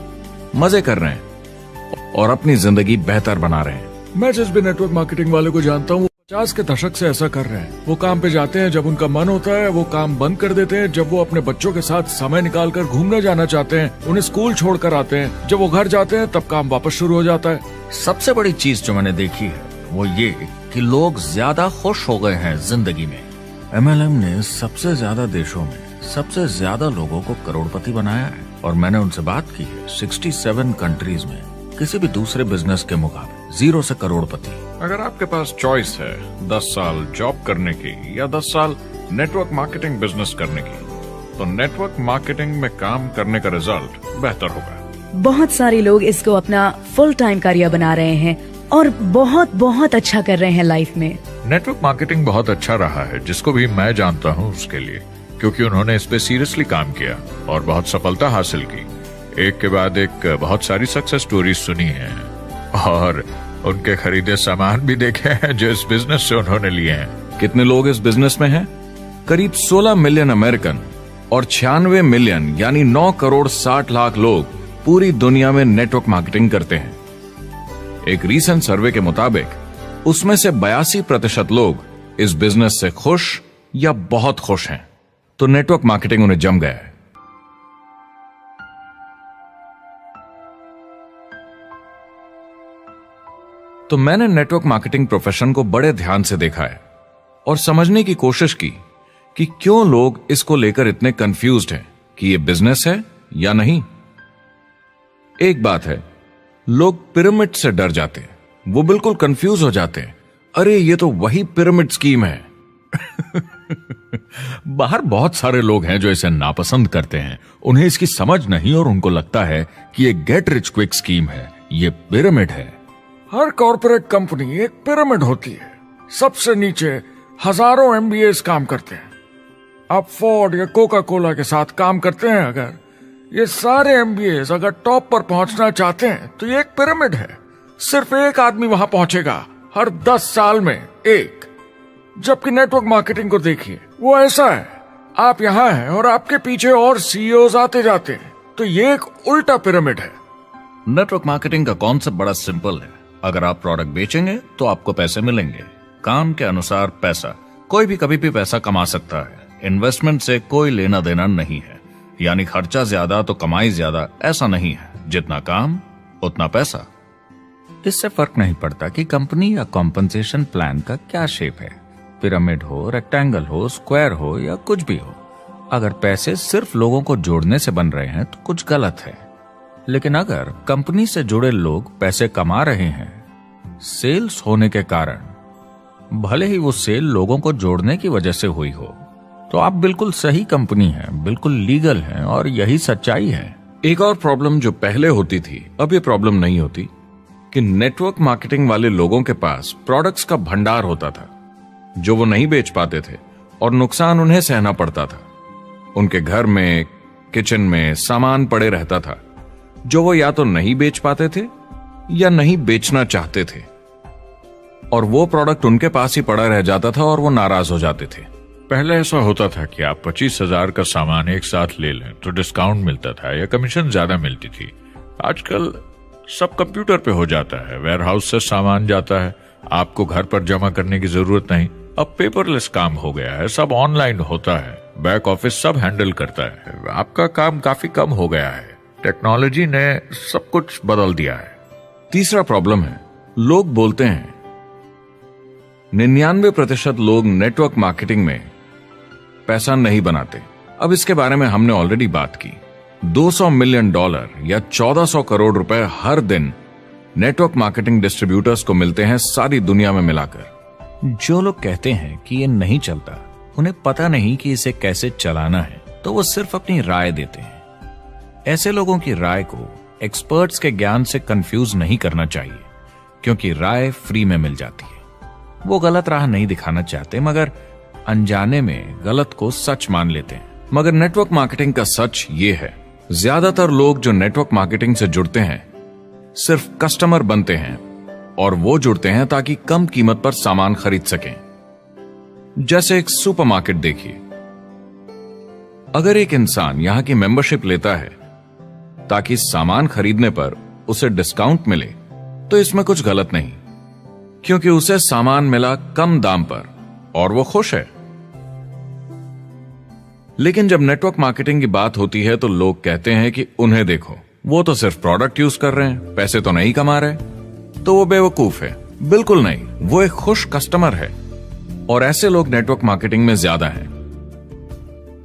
मजे कर रहे हैं और अपनी जिंदगी बेहतर बना रहे हैं। मैं जिस भी नेटवर्क मार्केटिंग वाले को जानता हूँ, 50 के दशक से ऐसा कर रहे हैं। वो काम पे जाते हैं जब उनका मन होता है, वो काम बंद कर देते हैं जब वो अपने बच्चों के साथ समय निकालकर घूमने जाना चाहते हैं, उन्हें स्कूल छोड़कर आते हैं, जब वो घर जाते हैं तब काम वापस शुरू हो जाता है। सबसे बड़ी चीज जो मैंने देखी है वो ये कि लोग ज्यादा खुश हो गए हैं जिंदगी में। MLM ने सबसे ज्यादा देशों में सबसे ज्यादा लोगों को करोड़पति बनाया है और मैंने उनसे बात की है 67 कंट्रीज में किसी भी दूसरे बिजनेस के मुकाबले 0 से करोड़पति। अगर आपके पास चॉइस है 10 साल जॉब करने की या 10 साल नेटवर्क मार्केटिंग बिजनेस करने की, तो नेटवर्क मार्केटिंग में काम करने का रिजल्ट बेहतर होगा। बहुत सारे लोग इसको अपना फुल टाइम करियर बना रहे हैं और बहुत बहुत अच्छा कर रहे हैं लाइफ में। नेटवर्क मार्केटिंग बहुत अच्छा रहा है, जिसको भी मैं जानता हूँ उसके लिए, क्योंकि उन्होंने इस पे सीरियसली काम किया और बहुत सफलता हासिल की। एक के बाद एक बहुत सारी सक्सेस स्टोरीज सुनी है और उनके खरीदे सामान भी देखे हैं जो इस बिजनेस से उन्होंने लिए हैं। कितने लोग इस बिजनेस में हैं? करीब 16 मिलियन अमेरिकन और 96 मिलियन यानी 9 करोड़ 60 लाख लोग पूरी दुनिया में नेटवर्क मार्केटिंग करते हैं। एक रीसेंट सर्वे के मुताबिक उसमें से 82% लोग इस बिजनेस से खुश या बहुत खुश हैं। तो नेटवर्क मार्केटिंग उन्हें जम गया है। तो मैंने नेटवर्क मार्केटिंग प्रोफेशन को बड़े ध्यान से देखा है और समझने की कोशिश की कि क्यों लोग इसको लेकर इतने कंफ्यूज्ड हैं कि ये बिजनेस है या नहीं। एक बात है, लोग पिरामिड से डर जाते हैं, वो बिल्कुल कंफ्यूज हो जाते हैं, अरे ये तो वही पिरामिड स्कीम है। बाहर बहुत सारे लोग हैं जो इसे नापसंद करते हैं, उन्हें इसकी समझ नहीं और उनको लगता है कि ये गेट रिच क्विक स्कीम है, ये पिरामिड है। हर कॉर्पोरेट कंपनी एक पिरामिड होती है। सबसे नीचे हजारों एमबीएस काम करते हैं। आप फोर्ड या कोका कोला के साथ काम करते हैं, अगर ये सारे एमबीएस अगर टॉप पर पहुंचना चाहते हैं तो ये एक पिरामिड है। सिर्फ एक आदमी वहां पहुंचेगा हर 10 साल में एक। जबकि नेटवर्क मार्केटिंग को देखिए, वो ऐसा है, आप यहां हैं और आपके पीछे और सीईओज आते जाते हैं, तो ये एक उल्टा पिरामिड है। नेटवर्क मार्केटिंग का कॉन्सेप्ट बड़ा सिंपल है। अगर आप प्रोडक्ट बेचेंगे तो आपको पैसे मिलेंगे, काम के अनुसार पैसा। कोई भी कभी भी पैसा कमा सकता है, इन्वेस्टमेंट से कोई लेना देना नहीं है। यानी खर्चा ज्यादा तो कमाई ज्यादा, ऐसा नहीं है, जितना काम उतना पैसा। इससे फर्क नहीं पड़ता कि कंपनी या कॉम्पनसेशन प्लान का क्या शेप है, पिरामिड हो, रेक्टेंगल हो, स्क्वायर हो या कुछ भी हो। अगर पैसे सिर्फ लोगों को जोड़ने से बन रहे हैं तो कुछ गलत है। लेकिन अगर कंपनी से जुड़े लोग पैसे कमा रहे हैं सेल्स होने के कारण, भले ही वो सेल लोगों को जोड़ने की वजह से हुई हो, तो आप बिल्कुल सही कंपनी है, बिल्कुल लीगल है और यही सच्चाई है। एक और प्रॉब्लम जो पहले होती थी, अब ये प्रॉब्लम नहीं होती कि नेटवर्क मार्केटिंग वाले लोगों के पास प्रोडक्ट्स का भंडार होता था जो वो नहीं बेच पाते थे और नुकसान उन्हें सहना पड़ता था। उनके घर में, किचन में सामान पड़े रहता था जो वो या तो नहीं बेच पाते थे या नहीं बेचना चाहते थे, और वो प्रोडक्ट उनके पास ही पड़ा रह जाता था और वो नाराज हो जाते थे। पहले ऐसा होता था कि आप 25,000 का सामान एक साथ ले लें तो डिस्काउंट मिलता था या कमीशन ज्यादा मिलती थी। आजकल सब कंप्यूटर पे हो जाता है, वेयरहाउस से सामान जाता है, आपको घर पर जमा करने की जरूरत नहीं। अब पेपरलेस काम हो गया है, सब ऑनलाइन होता है, बैक ऑफिस सब हैंडल करता है, आपका काम काफी कम हो गया है। टेक्नोलॉजी ने सब कुछ बदल दिया है। तीसरा प्रॉब्लम है, लोग बोलते हैं 99% लोग नेटवर्क मार्केटिंग में पैसा नहीं बनाते। अब इसके बारे में हमने ऑलरेडी बात की। $200 मिलियन या 1400 करोड़ रुपए हर दिन नेटवर्क मार्केटिंग डिस्ट्रीब्यूटर्स को मिलते हैं सारी दुनिया में मिलाकर। जो लोग कहते हैं कि ये नहीं चलता, उन्हें पता नहीं कि इसे कैसे चलाना है, तो वो सिर्फ अपनी राय देते हैं। ऐसे लोगों की राय को एक्सपर्ट्स के ज्ञान से कंफ्यूज नहीं करना चाहिए, क्योंकि राय फ्री में मिल जाती है। वो गलत राह नहीं दिखाना चाहते, मगर अनजाने में गलत को सच मान लेते हैं। मगर नेटवर्क मार्केटिंग का सच ये है, ज्यादातर लोग जो नेटवर्क मार्केटिंग से जुड़ते हैं सिर्फ कस्टमर बनते हैं, और वो जुड़ते हैं ताकि कम कीमत पर सामान खरीद सकें। जैसे एक सुपरमार्केट देखिए, अगर एक इंसान यहां की मेंबरशिप लेता है ताकि सामान खरीदने पर उसे डिस्काउंट मिले, तो इसमें कुछ गलत नहीं, क्योंकि उसे सामान मिला कम दाम पर और वो खुश है। लेकिन जब नेटवर्क मार्केटिंग की बात होती है तो लोग कहते हैं कि उन्हें देखो, वो तो सिर्फ प्रोडक्ट यूज कर रहे हैं, पैसे तो नहीं कमा रहे, तो वो बेवकूफ है। बिल्कुल नहीं, वो एक खुश कस्टमर है, और ऐसे लोग नेटवर्क मार्केटिंग में ज्यादा हैं।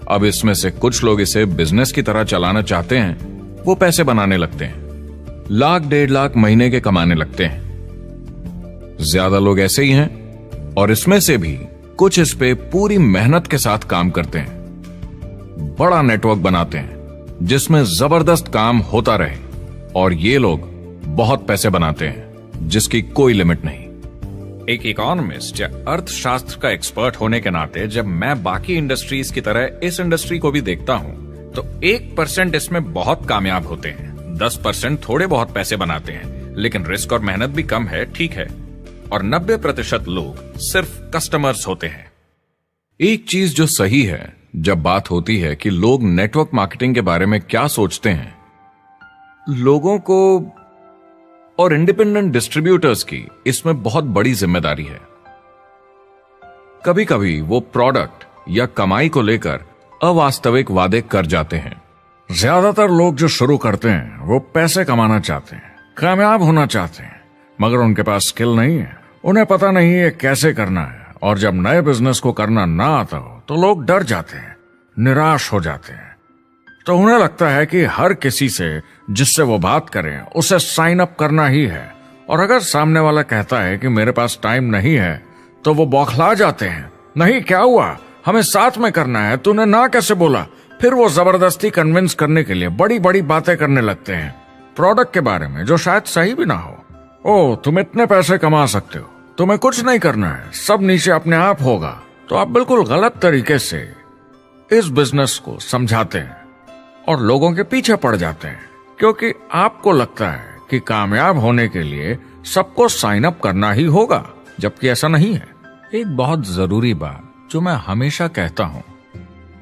अब इसमें से कुछ लोग इसे बिजनेस की तरह चलाना चाहते हैं, वो पैसे बनाने लगते हैं, लाख 1.5 लाख महीने के कमाने लगते हैं। ज्यादा लोग ऐसे ही हैं, और इसमें से भी कुछ इस पे पूरी मेहनत के साथ काम करते हैं, बड़ा नेटवर्क बनाते हैं जिसमें जबरदस्त काम होता रहे, और ये लोग बहुत पैसे बनाते हैं जिसकी कोई लिमिट नहीं। एक इकोनॉमिस्ट या अर्थशास्त्र का एक्सपर्ट होने के नाते जब मैं बाकी इंडस्ट्रीज की तरह इस इंडस्ट्री को भी देखता हूं, तो 1% इसमें बहुत कामयाब होते हैं, 10% थोड़े बहुत पैसे बनाते हैं, लेकिन रिस्क और मेहनत भी कम है, ठीक है, और 90% लोग सिर्फ कस्टमर्स होते हैं। एक चीज जो सही है जब बात होती है कि लोग नेटवर्क मार्केटिंग के बारे में क्या सोचते हैं, लोगों को और इंडिपेंडेंट डिस्ट्रीब्यूटर्स की इसमें बहुत बड़ी जिम्मेदारी है। कभी कभी वो प्रोडक्ट या कमाई को लेकर अवास्तविक वादे कर जाते हैं। ज्यादातर लोग जो शुरू करते हैं वो पैसे कमाना चाहते हैं, कामयाब होना चाहते हैं, मगर उनके पास स्किल नहीं है, उन्हें पता नहीं है कैसे करना है, और जब नए बिजनेस को करना ना आता हो तो लोग डर जाते हैं, निराश हो जाते हैं। तो उन्हें लगता है कि हर किसी से जिससे वो बात करें उसे साइन अप करना ही है, और अगर सामने वाला कहता है कि मेरे पास टाइम नहीं है तो वो बौखला जाते हैं। नहीं, क्या हुआ, हमें साथ में करना है, तूने ना कैसे बोला। फिर वो जबरदस्ती कन्विंस करने के लिए बड़ी बड़ी बातें करने लगते हैं प्रोडक्ट के बारे में, जो शायद सही भी ना हो। ओ, तुम इतने पैसे कमा सकते हो, तुम्हें कुछ नहीं करना है, सब नीचे अपने आप होगा। तो आप बिल्कुल गलत तरीके से इस बिजनेस को समझाते हैं और लोगों के पीछे पड़ जाते हैं, क्योंकि आपको लगता है कि कामयाब होने के लिए सबको साइन अप करना ही होगा, जबकि ऐसा नहीं है। एक बहुत जरूरी बात जो मैं हमेशा कहता हूं,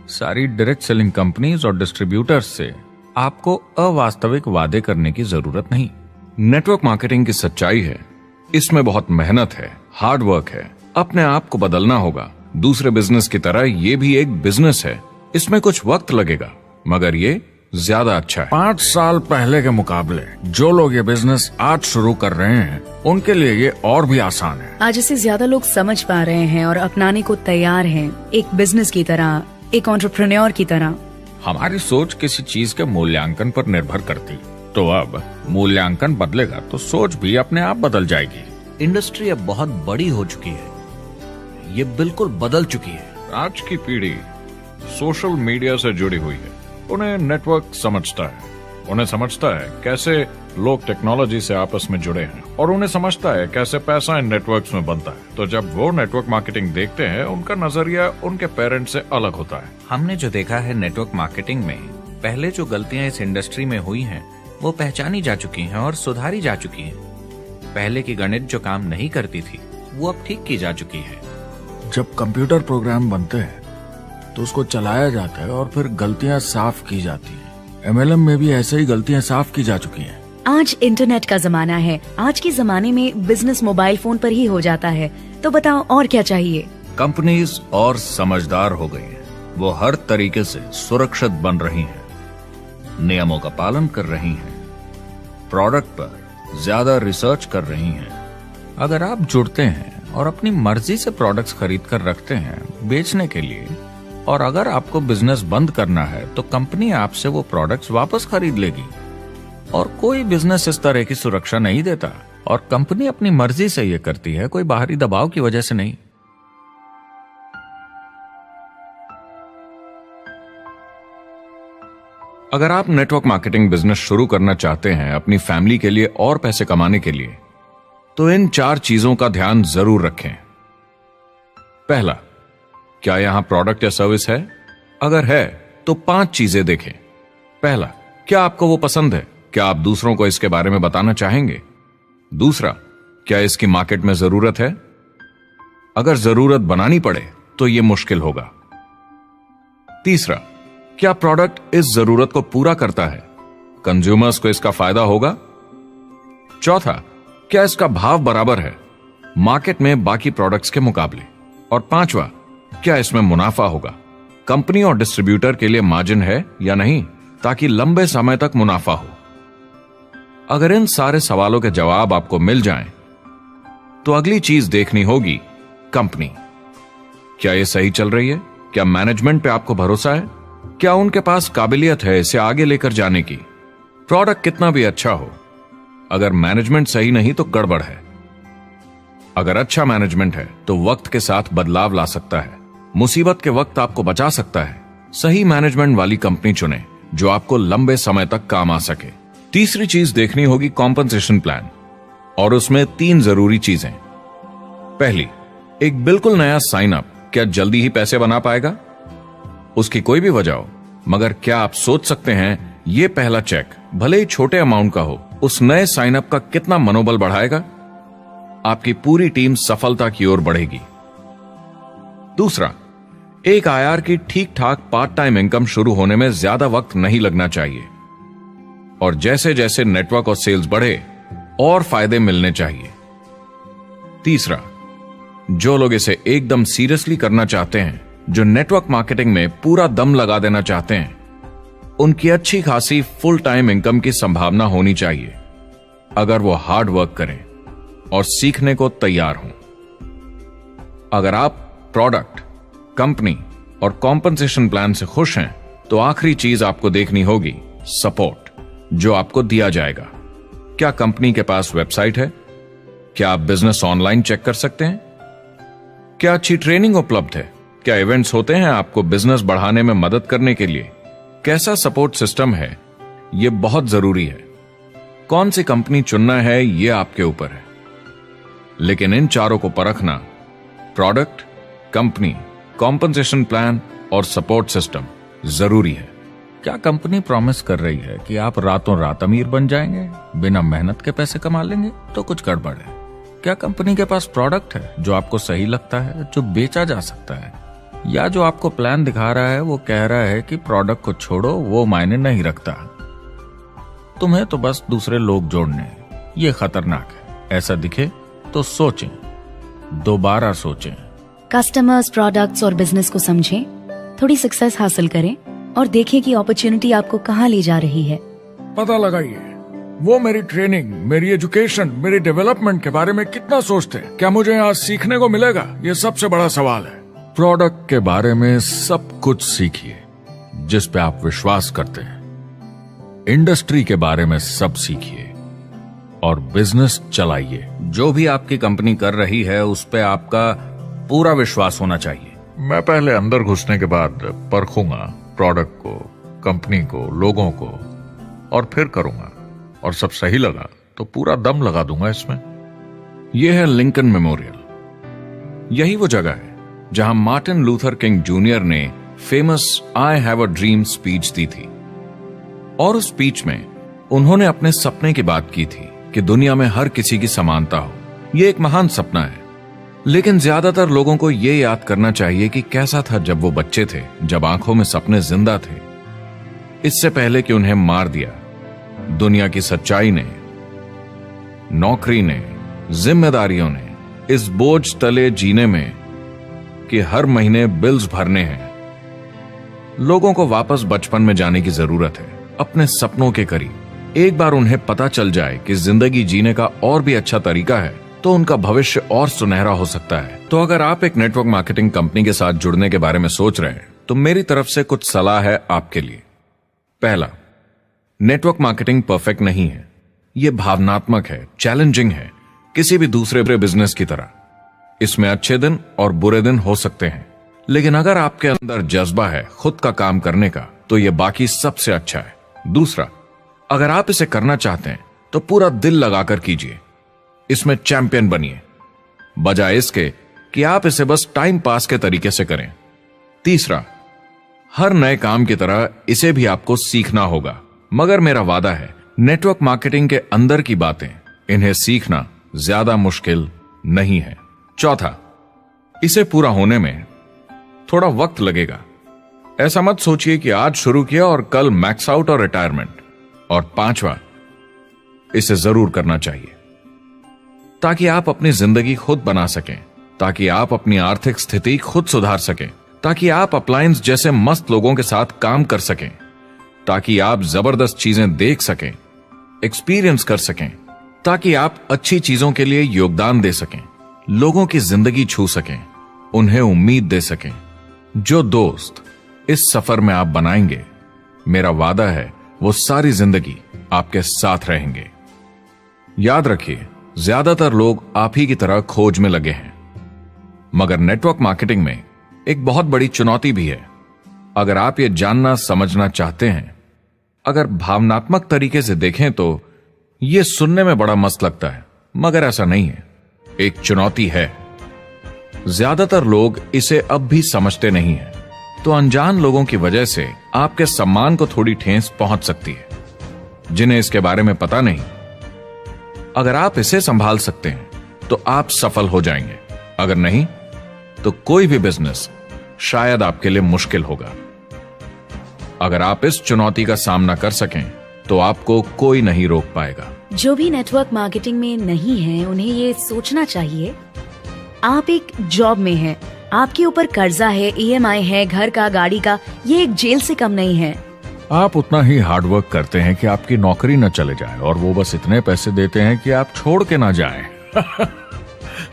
सारी डायरेक्ट सेलिंग कंपनीज और डिस्ट्रीब्यूटर्स से आपको अवास्तविक वादे करने की जरूरत नहीं। नेटवर्क मार्केटिंग की सच्चाई है, इसमें बहुत मेहनत है, हार्ड वर्क है, अपने आप को बदलना होगा। दूसरे बिजनेस की तरह ये भी एक बिजनेस है, इसमें कुछ वक्त लगेगा, मगर ये ज्यादा अच्छा है। 5 साल पहले के मुकाबले जो लोग ये बिजनेस आज शुरू कर रहे हैं उनके लिए ये और भी आसान है। आज इसे ज्यादा लोग समझ पा रहे हैं और अपनाने को तैयार हैं, एक बिजनेस की तरह, एक एंटरप्रेन्योर की तरह। हमारी सोच किसी चीज के मूल्यांकन पर निर्भर करती, तो अब मूल्यांकन बदलेगा तो सोच भी अपने आप बदल जाएगी। इंडस्ट्री अब बहुत बड़ी हो चुकी है, ये बिल्कुल बदल चुकी है। आज की पीढ़ी सोशल मीडिया से जुड़ी हुई है, उन्हें नेटवर्क समझता है, उन्हें समझता है कैसे लोग टेक्नोलॉजी से आपस में जुड़े हैं, और उन्हें समझता है कैसे पैसा इन नेटवर्क्स में बनता है। तो जब वो नेटवर्क मार्केटिंग देखते हैं, उनका नजरिया उनके पेरेंट्स से अलग होता है। हमने जो देखा है नेटवर्क मार्केटिंग में, पहले जो गलतियां इस इंडस्ट्री में हुई हैं, वो पहचानी जा चुकी हैं और सुधारी जा चुकी हैं। पहले की गणित जो काम नहीं करती थी, वो अब ठीक की जा चुकी है। जब कंप्यूटर प्रोग्राम बनते हैं तो उसको चलाया जाता है और फिर गलतियां साफ की जाती हैं। MLM में भी ऐसे ही गलतियां साफ की जा चुकी हैं। आज इंटरनेट का जमाना है, आज के जमाने में बिजनेस मोबाइल फोन पर ही हो जाता है। तो बताओ और क्या चाहिए। कंपनीज और समझदार हो गई हैं, वो हर तरीके से सुरक्षित बन रही हैं, नियमों का पालन कर रही हैं, प्रोडक्ट पर ज्यादा रिसर्च कर रही हैं। अगर आप जुड़ते हैं और अपनी मर्जी से प्रोडक्ट्स खरीद कर रखते हैं बेचने के लिए, और अगर आपको बिजनेस बंद करना है तो कंपनी आपसे वो प्रोडक्ट्स वापस खरीद लेगी। और कोई बिजनेस इस तरह की सुरक्षा नहीं देता, और कंपनी अपनी मर्जी से ये करती है, कोई बाहरी दबाव की वजह से नहीं। अगर आप नेटवर्क मार्केटिंग बिजनेस शुरू करना चाहते हैं अपनी फैमिली के लिए और पैसे कमाने के लिए, तो इन 4 चीजों का ध्यान जरूर रखें। पहला, क्या यहां प्रोडक्ट या सर्विस है? अगर है तो 5 चीजें देखें। पहला, क्या आपको वो पसंद है? क्या आप दूसरों को इसके बारे में बताना चाहेंगे? दूसरा, क्या इसकी मार्केट में जरूरत है? अगर जरूरत बनानी पड़े तो यह मुश्किल होगा। तीसरा, क्या प्रोडक्ट इस जरूरत को पूरा करता है? कंज्यूमर्स को इसका फायदा होगा? चौथा, क्या इसका भाव बराबर है मार्केट में बाकी प्रोडक्ट्स के मुकाबले? और पांचवा, क्या इसमें मुनाफा होगा? कंपनी और डिस्ट्रीब्यूटर के लिए मार्जिन है या नहीं, ताकि लंबे समय तक मुनाफा हो। अगर इन सारे सवालों के जवाब आपको मिल जाएं, तो अगली चीज देखनी होगी कंपनी। क्या यह सही चल रही है? क्या मैनेजमेंट पे आपको भरोसा है? क्या उनके पास काबिलियत है इसे आगे लेकर जाने की? प्रोडक्ट कितना भी अच्छा हो, अगर मैनेजमेंट सही नहीं तो गड़बड़ है। अगर अच्छा मैनेजमेंट है तो वक्त के साथ बदलाव ला सकता है, मुसीबत के वक्त आपको बचा सकता है। सही मैनेजमेंट वाली कंपनी चुने जो आपको लंबे समय तक काम आ सके। तीसरी चीज देखनी होगी कॉम्पनसेशन प्लान, और उसमें 3 जरूरी चीजें। पहली, एक बिल्कुल नया साइन अप क्या जल्दी ही पैसे बना पाएगा? उसकी कोई भी वजह हो, मगर क्या आप सोच सकते हैं ये पहला चेक, भले ही छोटे अमाउंट का हो, उस नए साइन अप का कितना मनोबल बढ़ाएगा? आपकी पूरी टीम सफलता की ओर बढ़ेगी। दूसरा, एक IR की ठीक ठाक पार्ट टाइम इनकम शुरू होने में ज्यादा वक्त नहीं लगना चाहिए, और जैसे जैसे नेटवर्क और सेल्स बढ़े और फायदे मिलने चाहिए। तीसरा, जो लोग इसे एकदम सीरियसली करना चाहते हैं, जो नेटवर्क मार्केटिंग में पूरा दम लगा देना चाहते हैं, उनकी अच्छी खासी फुल टाइम इनकम की संभावना होनी चाहिए, अगर वो हार्ड वर्क करें और सीखने को तैयार हों। अगर आप प्रोडक्ट, कंपनी और कॉम्पनसेशन प्लान से खुश हैं तो आखिरी चीज आपको देखनी होगी सपोर्ट, जो आपको दिया जाएगा। क्या कंपनी के पास वेबसाइट है? क्या आप बिजनेस ऑनलाइन चेक कर सकते हैं? क्या अच्छी ट्रेनिंग उपलब्ध है? क्या इवेंट्स होते हैं आपको बिजनेस बढ़ाने में मदद करने के लिए? कैसा सपोर्ट सिस्टम है? यह बहुत जरूरी है। कौन सी कंपनी चुनना है यह आपके ऊपर है, लेकिन इन चारों को परखना, प्रोडक्ट, कंपनी, कॉम्पनसेशन प्लान और सपोर्ट सिस्टम, जरूरी है। क्या कंपनी प्रॉमिस कर रही है कि आप रातों रात अमीर बन जाएंगे, बिना मेहनत के पैसे कमा लेंगे? तो कुछ गड़बड़ है। क्या कंपनी के पास प्रोडक्ट है जो आपको सही लगता है, जो बेचा जा सकता है? या जो आपको प्लान दिखा रहा है वो कह रहा है कि प्रोडक्ट को छोड़ो, वो मायने नहीं रखता, तुम्हें तो बस दूसरे लोग जोड़ने हैं? ये खतरनाक है। ऐसा दिखे तो सोचें, दोबारा सोचें। कस्टमर्स, प्रोडक्ट्स और बिजनेस को समझें, थोड़ी सक्सेस हासिल करें और देखें कि अपॉर्चुनिटी आपको कहां ले जा रही है। पता लगाइए वो मेरी ट्रेनिंग, मेरी एजुकेशन, मेरी डेवलपमेंट के बारे में कितना सोचते हैं। क्या मुझे यहाँ सीखने को मिलेगा? ये सबसे बड़ा सवाल है। प्रोडक्ट के बारे में सब कुछ सीखिए जिस पे आप विश्वास करते हैं। इंडस्ट्री के बारे में सब सीखिए और बिजनेस चलाइए। जो भी आपकी कंपनी कर रही है उस पे आपका पूरा विश्वास होना चाहिए। मैं पहले अंदर घुसने के बाद परखूंगा प्रोडक्ट को, कंपनी को, लोगों को, और फिर करूंगा। और सब सही लगा तो पूरा दम लगा दूंगा इसमें। यह है लिंकन मेमोरियल। यही वो जगह है जहां मार्टिन लूथर किंग जूनियर ने famous I have a dream speech दी थी। और उस स्पीच में उन्होंने अपने सपने की बात की थी कि दुनिया में हर किसी की समानता हो। यह एक महान सपना है, लेकिन ज्यादातर लोगों को यह याद करना चाहिए कि कैसा था जब वो बच्चे थे, जब आंखों में सपने जिंदा थे, इससे पहले कि उन्हें मार दिया दुनिया की सच्चाई ने, नौकरी ने, जिम्मेदारियों ने, इस बोझ तले जीने में कि हर महीने बिल्स भरने हैं। लोगों को वापस बचपन में जाने की जरूरत है, अपने सपनों के करीब। एक बार उन्हें पता चल जाए कि जिंदगी जीने का और भी अच्छा तरीका है तो उनका भविष्य और सुनहरा हो सकता है। तो अगर आप एक नेटवर्क मार्केटिंग कंपनी के साथ जुड़ने के बारे में सोच रहे हैं तो मेरी तरफ से कुछ सलाह है आपके लिए। पहला, नेटवर्क मार्केटिंग परफेक्ट नहीं है। यह भावनात्मक है, चैलेंजिंग है, किसी भी दूसरे बिजनेस की तरह। इसमें अच्छे दिन और बुरे दिन हो सकते हैं, लेकिन अगर आपके अंदर जज्बा है खुद का काम करने का तो यह बाकी सबसे अच्छा है। दूसरा, अगर आप इसे करना चाहते हैं तो पूरा दिल लगाकर कीजिए, इसमें चैंपियन बनिए, बजाय इसके कि आप इसे बस टाइम पास के तरीके से करें। तीसरा, हर नए काम की तरह इसे भी आपको सीखना होगा, मगर मेरा वादा है नेटवर्क मार्केटिंग के अंदर की बातें, इन्हें सीखना ज्यादा मुश्किल नहीं है। चौथा, इसे पूरा होने में थोड़ा वक्त लगेगा। ऐसा मत सोचिए कि आज शुरू किया और कल मैक्स आउट और रिटायरमेंट। और पांचवा, इसे जरूर करना चाहिए ताकि आप अपनी जिंदगी खुद बना सकें, ताकि आप अपनी आर्थिक स्थिति खुद सुधार सकें, ताकि आप अप्लायंस जैसे मस्त लोगों के साथ काम कर सकें, ताकि आप जबरदस्त चीजें देख सकें, एक्सपीरियंस कर सकें, ताकि आप अच्छी चीजों के लिए योगदान दे सकें, लोगों की जिंदगी छू सकें, उन्हें उम्मीद दे सकें। जो दोस्त इस सफर में आप बनाएंगे, मेरा वादा है वो सारी जिंदगी आपके साथ रहेंगे। याद रखिए, ज्यादातर लोग आप ही की तरह खोज में लगे हैं, मगर नेटवर्क मार्केटिंग में एक बहुत बड़ी चुनौती भी है। अगर आप ये जानना समझना चाहते हैं, अगर भावनात्मक तरीके से देखें तो यह सुनने में बड़ा मस्त लगता है, मगर ऐसा नहीं है। एक चुनौती है। ज्यादातर लोग इसे अब भी समझते नहीं हैं, तो अनजान लोगों की वजह से आपके सम्मान को थोड़ी ठेस पहुंच सकती है, जिन्हें इसके बारे में पता नहीं। अगर आप इसे संभाल सकते हैं तो आप सफल हो जाएंगे, अगर नहीं तो कोई भी बिजनेस शायद आपके लिए मुश्किल होगा। अगर आप इस चुनौती का सामना कर सकें तो आपको कोई नहीं रोक पाएगा। जो भी नेटवर्क मार्केटिंग में नहीं है उन्हें ये सोचना चाहिए, आप एक जॉब में हैं, आपके ऊपर कर्जा है, EMI है, घर का, गाड़ी का, ये एक जेल से कम नहीं है। आप उतना ही हार्डवर्क करते हैं कि आपकी नौकरी न चले जाए और वो बस इतने पैसे देते हैं कि आप छोड़ के ना जाएं।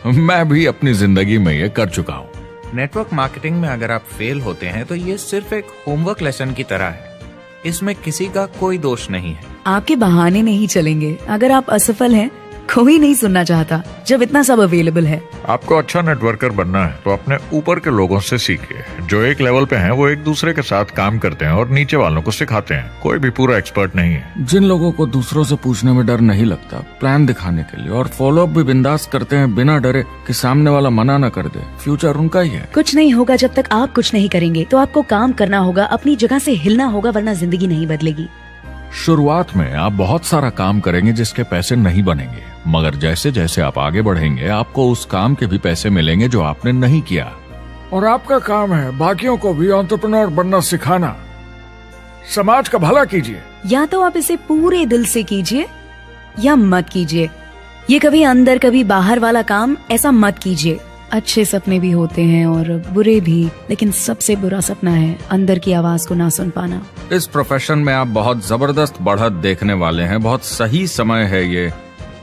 मैं भी अपनी जिंदगी में ये कर चुका हूँ। नेटवर्क मार्केटिंग में अगर आप फेल होते हैं तो ये सिर्फ एक होमवर्क लेसन की तरह है। इसमें किसी का कोई दोष नहीं है। आपके बहाने नहीं चलेंगे। अगर आप असफल हैं, कोई नहीं सुनना चाहता जब इतना सब अवेलेबल है। आपको अच्छा नेटवर्कर बनना है तो अपने ऊपर के लोगों से सीखिए। जो एक लेवल पे हैं वो एक दूसरे के साथ काम करते हैं और नीचे वालों को सिखाते हैं। कोई भी पूरा एक्सपर्ट नहीं है। जिन लोगों को दूसरों से पूछने में डर नहीं लगता, प्लान दिखाने के लिए और फॉलो अप भी बिंदास करते हैं बिना डरे कि सामने वाला मना न कर दे, फ्यूचर उनका ही है। कुछ नहीं होगा जब तक आप कुछ नहीं करेंगे। तो आपको काम करना होगा, अपनी जगह से हिलना होगा, वरना जिंदगी नहीं बदलेगी। शुरुआत में आप बहुत सारा काम करेंगे जिसके पैसे नहीं बनेंगे, मगर जैसे जैसे आप आगे बढ़ेंगे आपको उस काम के भी पैसे मिलेंगे जो आपने नहीं किया। और आपका काम है बाकियों को भी एंटरप्रेन्योर बनना सिखाना। समाज का भला कीजिए। या तो आप इसे पूरे दिल से कीजिए या मत कीजिए। ये कभी अंदर कभी बाहर वाला काम ऐसा मत कीजिए। अच्छे सपने भी होते हैं और बुरे भी, लेकिन सबसे बुरा सपना है अंदर की आवाज को ना सुन पाना। इस प्रोफेशन में आप बहुत जबरदस्त बढ़त देखने वाले हैं। बहुत सही समय है ये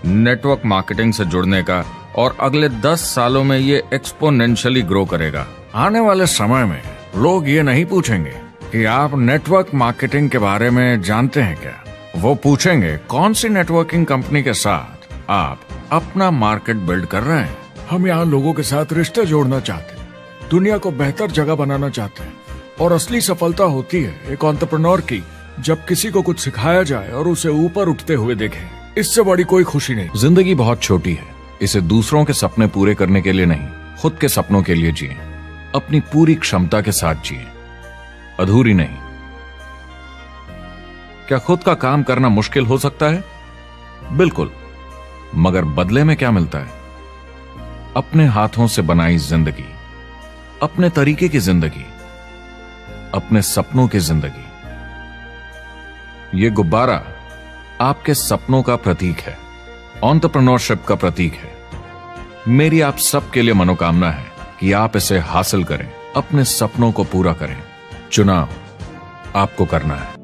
नेटवर्क मार्केटिंग से जुड़ने का और अगले 10 सालों में ये एक्सपोनेंशियली ग्रो करेगा। आने वाले समय में लोग ये नहीं पूछेंगे कि आप नेटवर्क मार्केटिंग के बारे में जानते हैं क्या। वो पूछेंगे कौन सी नेटवर्किंग कंपनी के साथ आप अपना मार्केट बिल्ड कर रहे हैं। हम यहाँ लोगों के साथ रिश्ते जोड़ना चाहते हैं, दुनिया को बेहतर जगह बनाना चाहते हैं। और असली सफलता होती है एक एंटरप्रेन्योर की जब किसी को कुछ सिखाया जाए और उसे ऊपर उठते हुए देखे। इससे बड़ी कोई खुशी नहीं। जिंदगी बहुत छोटी है, इसे दूसरों के सपने पूरे करने के लिए नहीं, खुद के सपनों के लिए जिए। अपनी पूरी क्षमता के साथ जिए, अधूरी नहीं। क्या खुद का काम करना मुश्किल हो सकता है? बिल्कुल, मगर बदले में क्या मिलता है? अपने हाथों से बनाई जिंदगी, अपने तरीके की जिंदगी, अपने सपनों की जिंदगी। ये गुब्बारा आपके सपनों का प्रतीक है, एंटरप्रेन्योरशिप का प्रतीक है। मेरी आप सबके लिए मनोकामना है कि आप इसे हासिल करें, अपने सपनों को पूरा करें। चुनाव आपको करना है।